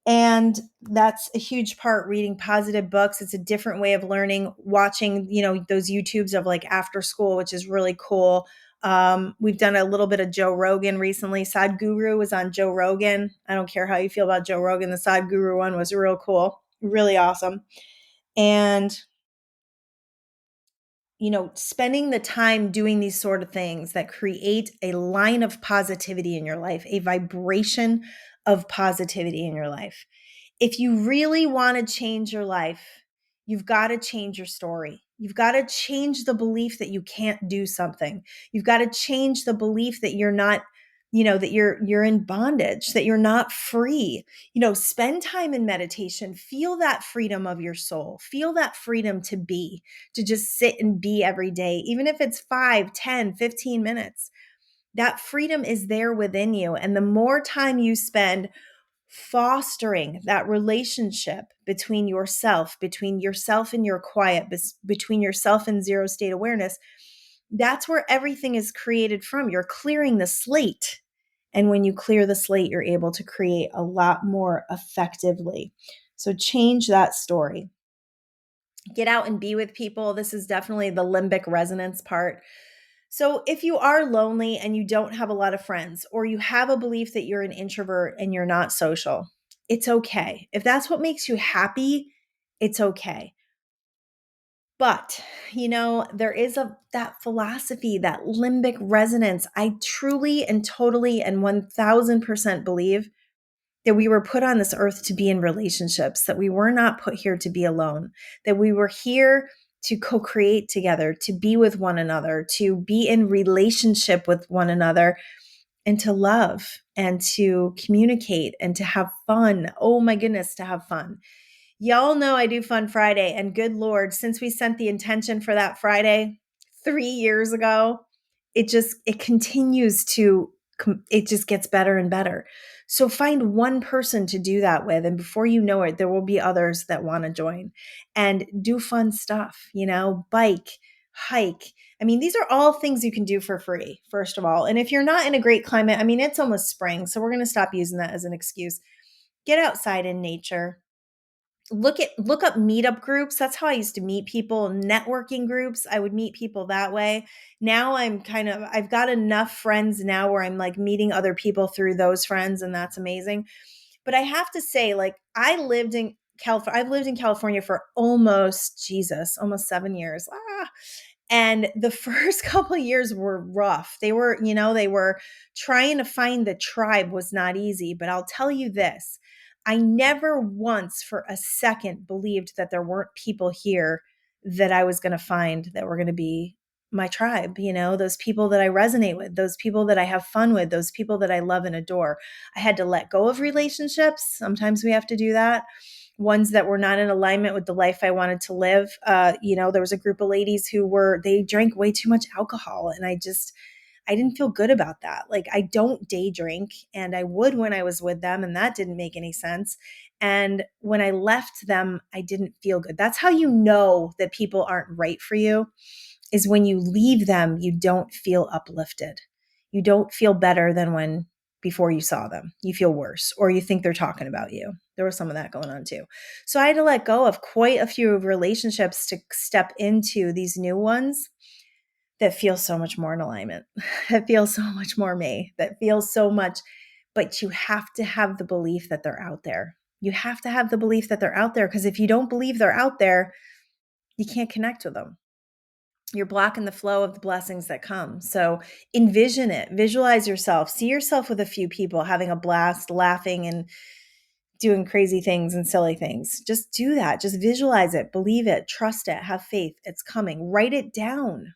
And that's a huge part, reading positive books. It's a different way of learning, watching, those YouTubes of like after school, which is really cool. We've done a little bit of Joe Rogan recently. Sadhguru was on Joe Rogan. I don't care how you feel about Joe Rogan. The Sadhguru one was real cool, really awesome. And spending the time doing these sort of things that create a line of positivity in your life, a vibration of positivity in your life. If you really want to change your life, you've got to change your story. You've got to change the belief that you can't do something. You've got to change the belief that you're not, that you're in bondage, that you're not free. Spend time in meditation, feel that freedom of your soul, feel that freedom to be, to just sit and be every day, even if it's 5, 10, 15 minutes. That freedom is there within you. And the more time you spend fostering that relationship between yourself and your quiet, between yourself and zero state awareness, that's where everything is created from. You're clearing the slate. And when you clear the slate, you're able to create a lot more effectively. So change that story. Get out and be with people. This is definitely the limbic resonance part. So if you are lonely and you don't have a lot of friends, or you have a belief that you're an introvert and you're not social, it's okay. If that's what makes you happy, it's okay. But, there is that philosophy, that limbic resonance. I truly and totally and 1000% believe that we were put on this earth to be in relationships, that we were not put here to be alone, that we were here to co-create together, to be with one another, to be in relationship with one another, and to love and to communicate and to have fun. Oh my goodness, to have fun. Y'all know I do Fun Friday, and good Lord, since we sent the intention for that Friday 3 years ago, it continues to, it just gets better and better. So find one person to do that with, and before you know it, there will be others that want to join and do fun stuff, bike, hike. I mean, these are all things you can do for free, first of all. And if you're not in a great climate, I mean, it's almost spring, so we're going to stop using that as an excuse. Get outside in nature. Look up meetup groups. That's how I used to meet people. Networking groups, I would meet people that way. Now I've got enough friends now where I'm like meeting other people through those friends, and that's amazing. But I have to say, like, I've lived in California for almost 7 years. And the first couple of years were rough. They were trying to find the tribe was not easy, but I'll tell you this. I never once for a second believed that there weren't people here that I was going to find that were going to be my tribe, those people that I resonate with, those people that I have fun with, those people that I love and adore. I had to let go of relationships. Sometimes we have to do that. Ones that were not in alignment with the life I wanted to live. There was a group of ladies they drank way too much alcohol. And I didn't feel good about that. Like, I don't day drink, and I would when I was with them, and that didn't make any sense. And when I left them, I didn't feel good. That's how you know that people aren't right for you, is when you leave them, you don't feel uplifted. You don't feel better than when before you saw them. You feel worse, or you think they're talking about you. There was some of that going on too. So I had to let go of quite a few relationships to step into these new ones that feel so much more in alignment, that feels so much more me, that feels so much, but you have to have the belief that they're out there. You have to have the belief that they're out there, because if you don't believe they're out there, you can't connect with them. You're blocking the flow of the blessings that come. So envision it, visualize yourself, see yourself with a few people having a blast, laughing and doing crazy things and silly things. Just do that. Just visualize it, believe it, trust it, have faith. It's coming. Write it down.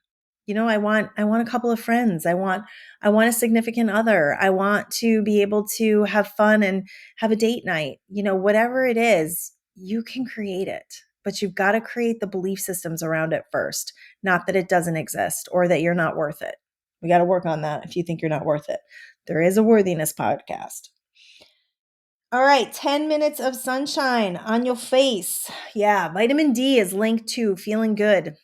I want a couple of friends. I want a significant other. I want to be able to have fun and have a date night. Whatever it is, you can create it, but you've got to create the belief systems around it first. Not that it doesn't exist or that you're not worth it. We got to work on that if you think you're not worth it. There is a worthiness podcast. All right, 10 minutes of sunshine on your face. Yeah, vitamin D is linked to feeling good.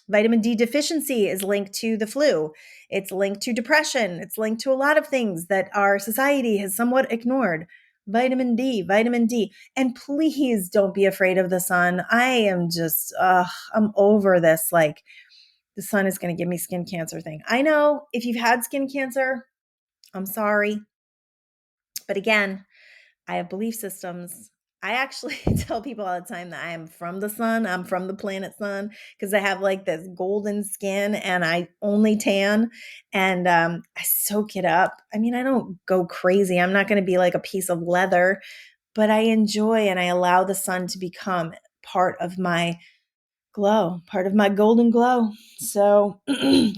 Vitamin D deficiency is linked to the flu. It's linked to depression. It's linked to a lot of things that our society has somewhat ignored. Vitamin D, vitamin D. And please don't be afraid of the sun. I am just, I'm over this. Like, the sun is going to give me skin cancer thing. I know if you've had skin cancer, I'm sorry. But again, I have belief systems. I actually tell people all the time that I am from the sun. I'm from the planet sun, because I have like this golden skin and I only tan, and I soak it up. I mean, I don't go crazy. I'm not going to be like a piece of leather, but I enjoy and I allow the sun to become part of my glow, part of my golden glow. So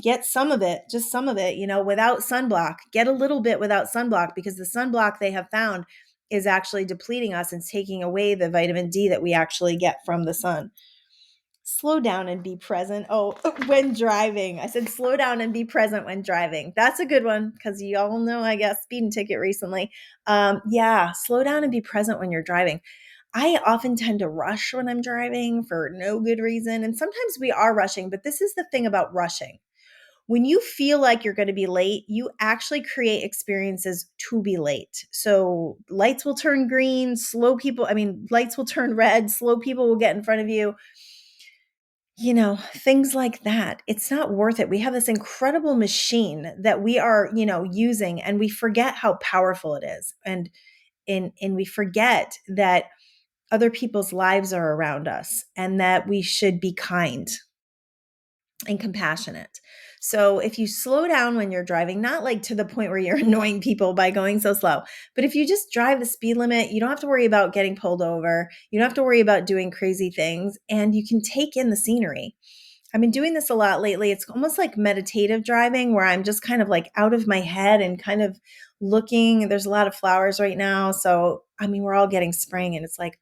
get some of it, just some of it, without sunblock. Get a little bit without sunblock, because the sunblock they have found is actually depleting us and taking away the vitamin D that we actually get from the sun. Slow down and be present. Oh, when driving. I said slow down and be present when driving. That's a good one, because you all know I got a speeding ticket recently. Slow down and be present when you're driving. I often tend to rush when I'm driving for no good reason. And sometimes we are rushing, but this is the thing about rushing. When you feel like you're going to be late, you actually create experiences to be late. So lights will turn green, lights will turn red, slow people will get in front of you. Things like that. It's not worth it. We have this incredible machine that we are, using, and we forget how powerful it is. And we forget that other people's lives are around us, and that we should be kind and compassionate. So if you slow down when you're driving, not like to the point where you're annoying people by going so slow, but if you just drive the speed limit, you don't have to worry about getting pulled over. You don't have to worry about doing crazy things, and you can take in the scenery. I've been doing this a lot lately. It's almost like meditative driving, where I'm just kind of like out of my head and kind of looking. There's a lot of flowers right now. So, we're all getting spring, and it's like,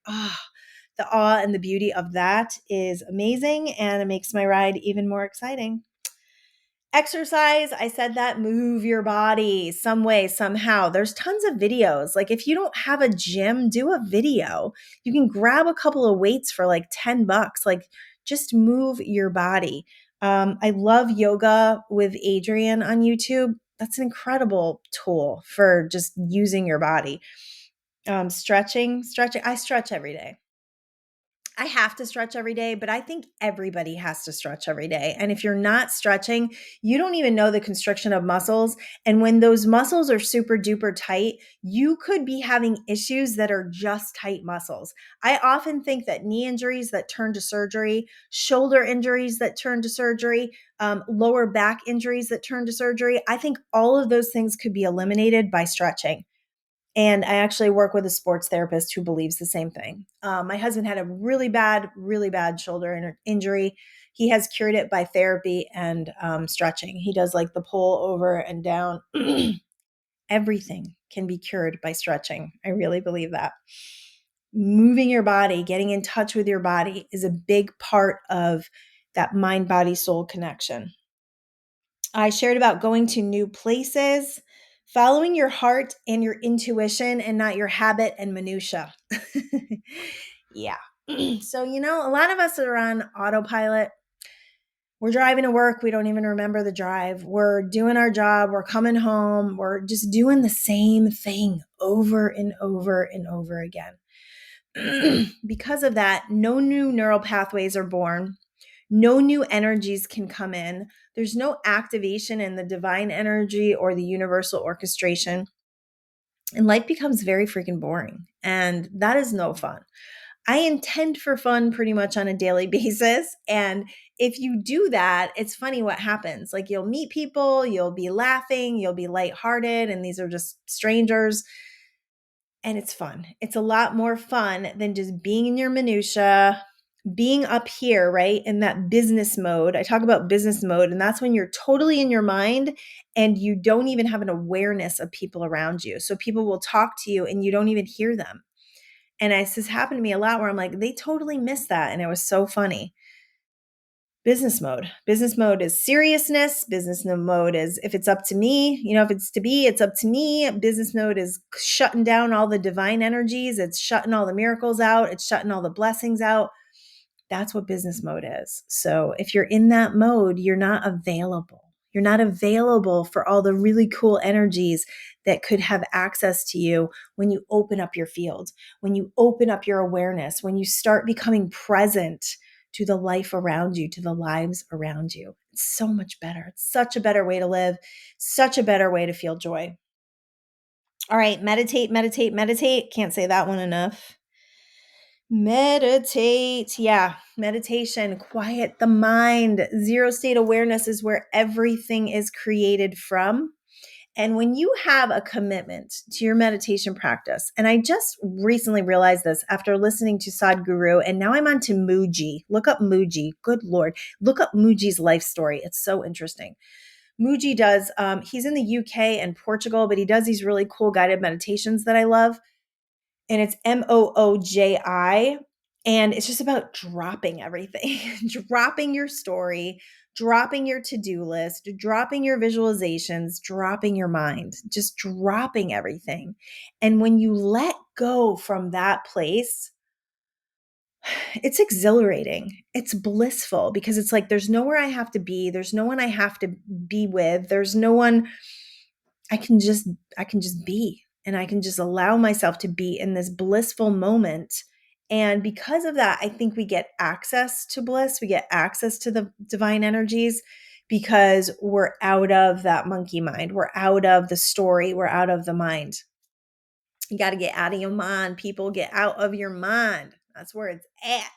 the awe and the beauty of that is amazing. And it makes my ride even more exciting. Exercise, I said that, move your body some way, somehow. There's tons of videos. Like, if you don't have a gym, do a video. You can grab a couple of weights for like $10. Like, just move your body. I love yoga with Adrienne on YouTube. That's an incredible tool for just using your body. Stretching. I stretch every day. I have to stretch every day, but I think everybody has to stretch every day. And if you're not stretching, you don't even know the constriction of muscles. And when those muscles are super duper tight, you could be having issues that are just tight muscles. I often think that knee injuries that turn to surgery, shoulder injuries that turn to surgery, lower back injuries that turn to surgery, I think all of those things could be eliminated by stretching. And I actually work with a sports therapist who believes the same thing. My husband had a really bad shoulder injury. He has cured it by therapy and stretching. He does like the pull over and down. Everything can be cured by stretching. I really believe that. Moving your body, getting in touch with your body is a big part of that mind, body, soul connection. I shared about going to new places, following your heart and your intuition and not your habit and minutia. Yeah. So, a lot of us are on autopilot. We're driving to work. We don't even remember the drive. We're doing our job. We're coming home. We're just doing the same thing over and over and over again. Because of that, no new neural pathways are born. No new energies can come in. There's no activation in the divine energy or the universal orchestration. And life becomes very freaking boring. And that is no fun. I intend for fun pretty much on a daily basis. And if you do that, it's funny what happens. Like you'll meet people, you'll be laughing, you'll be lighthearted, and these are just strangers. And it's fun. It's a lot more fun than just being in your minutia, being up here, right? In that business mode. I talk about business mode, and that's when you're totally in your mind and you don't even have an awareness of people around you. So people will talk to you and you don't even hear them. And this has happened to me a lot where I'm like, they totally missed that. And it was so funny. Business mode. Business mode is seriousness. Business mode is if it's up to me, if it's to be, it's up to me. Business mode is shutting down all the divine energies. It's shutting all the miracles out. It's shutting all the blessings out. That's what business mode is. So if you're in that mode, you're not available. You're not available for all the really cool energies that could have access to you when you open up your field, when you open up your awareness, when you start becoming present to the life around you, to the lives around you. It's so much better. It's such a better way to live, such a better way to feel joy. All right, meditate, meditate, meditate. Can't say that one enough. Meditate. Yeah, meditation, quiet the mind. Zero state awareness is where everything is created from. And when you have a commitment to your meditation practice, and I just recently realized this after listening to Sadhguru, and now I'm on to Mooji. Look up Mooji. Good Lord. Look up Mooji's life story. It's so interesting. Mooji does, he's in the UK and Portugal, but he does these really cool guided meditations that I love. And it's Mooji. And it's just about dropping everything, dropping your story, dropping your to-do list, dropping your visualizations, dropping your mind, just dropping everything. And when you let go from that place, it's exhilarating. It's blissful because it's like there's nowhere I have to be. There's no one I have to be with. There's no one I can just be, and I can just allow myself to be in this blissful moment. And because of that, I think we get access to bliss. We get access to the divine energies because we're out of that monkey mind. We're out of the story. We're out of the mind. You got to get out of your mind, people. Get out of your mind. That's where it's at.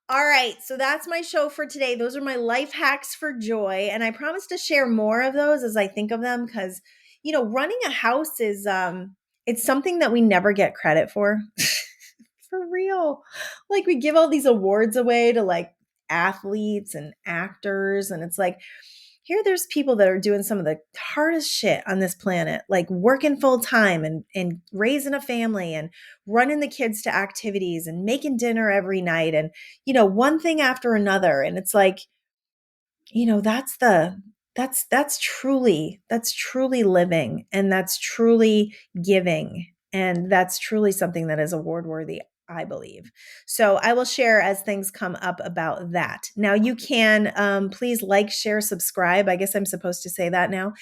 All right, so that's my show for today. Those are my life hacks for joy, and I promise to share more of those as I think of them because, running a house is it's something that we never get credit for. For real. Like we give all these awards away to like athletes and actors, and it's like here there's people that are doing some of the hardest shit on this planet, like working full time and raising a family and running the kids to activities and making dinner every night and, one thing after another. And it's like, that's truly living, and that's truly giving. And that's truly something that is award worthy, I believe. So I will share as things come up about that. Now you can please like, share, subscribe. I guess I'm supposed to say that now.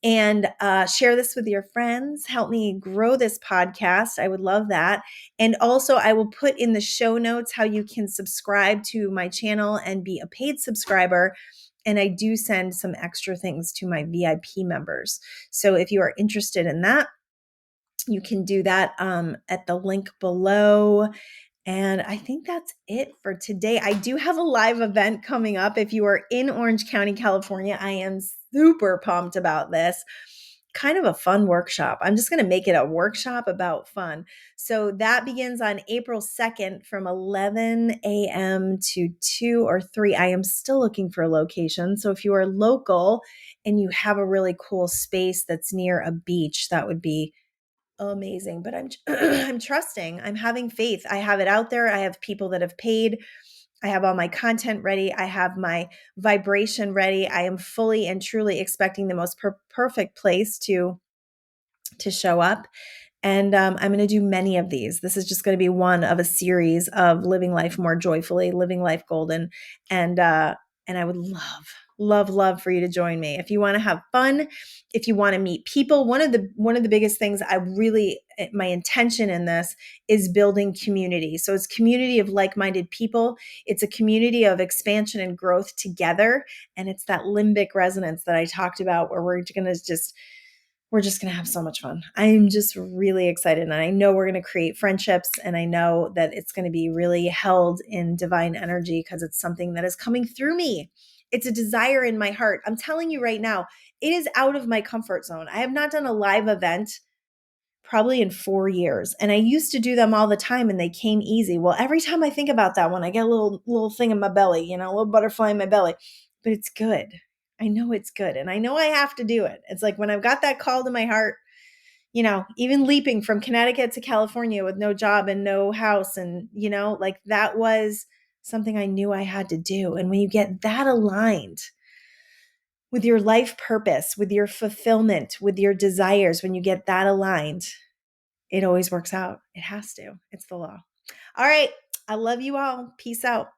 And share this with your friends. Help me grow this podcast. I would love that. And also I will put in the show notes how you can subscribe to my channel and be a paid subscriber. And I do send some extra things to my VIP members. So if you are interested in that, you can do that at the link below. And I think that's it for today. I do have a live event coming up. If you are in Orange County, California, I am super pumped about this. kind of a fun workshop. I'm just going to make it a workshop about fun. So that begins on April 2nd from 11 a.m. to 2 or 3. I am still looking for a location. So if you are local and you have a really cool space that's near a beach, that would be amazing. But I'm I'm trusting. I'm having faith. I have it out there. I have people that have paid. I have all my content ready. I have my vibration ready. I am fully and truly expecting the most perfect place to show up. And I'm going to do many of these. This is just going to be one of a series of living life more joyfully, living life golden, and I would love for you to join me if you want to have fun, if you want to meet people. One of the biggest things my intention in this is building community. So it's community of like-minded people. It's a community of expansion and growth together, and it's that limbic resonance that I talked about, where we're just going to have so much fun. I'm just really excited. And I know we're going to create friendships. And I know that it's going to be really held in divine energy because it's something that is coming through me. It's a desire in my heart. I'm telling you right now, it is out of my comfort zone. I have not done a live event probably in 4 years. And I used to do them all the time and they came easy. Well, every time I think about that one, I get a little thing in my belly, a little butterfly in my belly, but it's good. I know it's good. And I know I have to do it. It's like when I've got that call to my heart, even leaping from Connecticut to California with no job and no house. And, like that was something I knew I had to do. And when you get that aligned with your life purpose, with your fulfillment, with your desires, when you get that aligned, it always works out. It has to. It's the law. All right. I love you all. Peace out.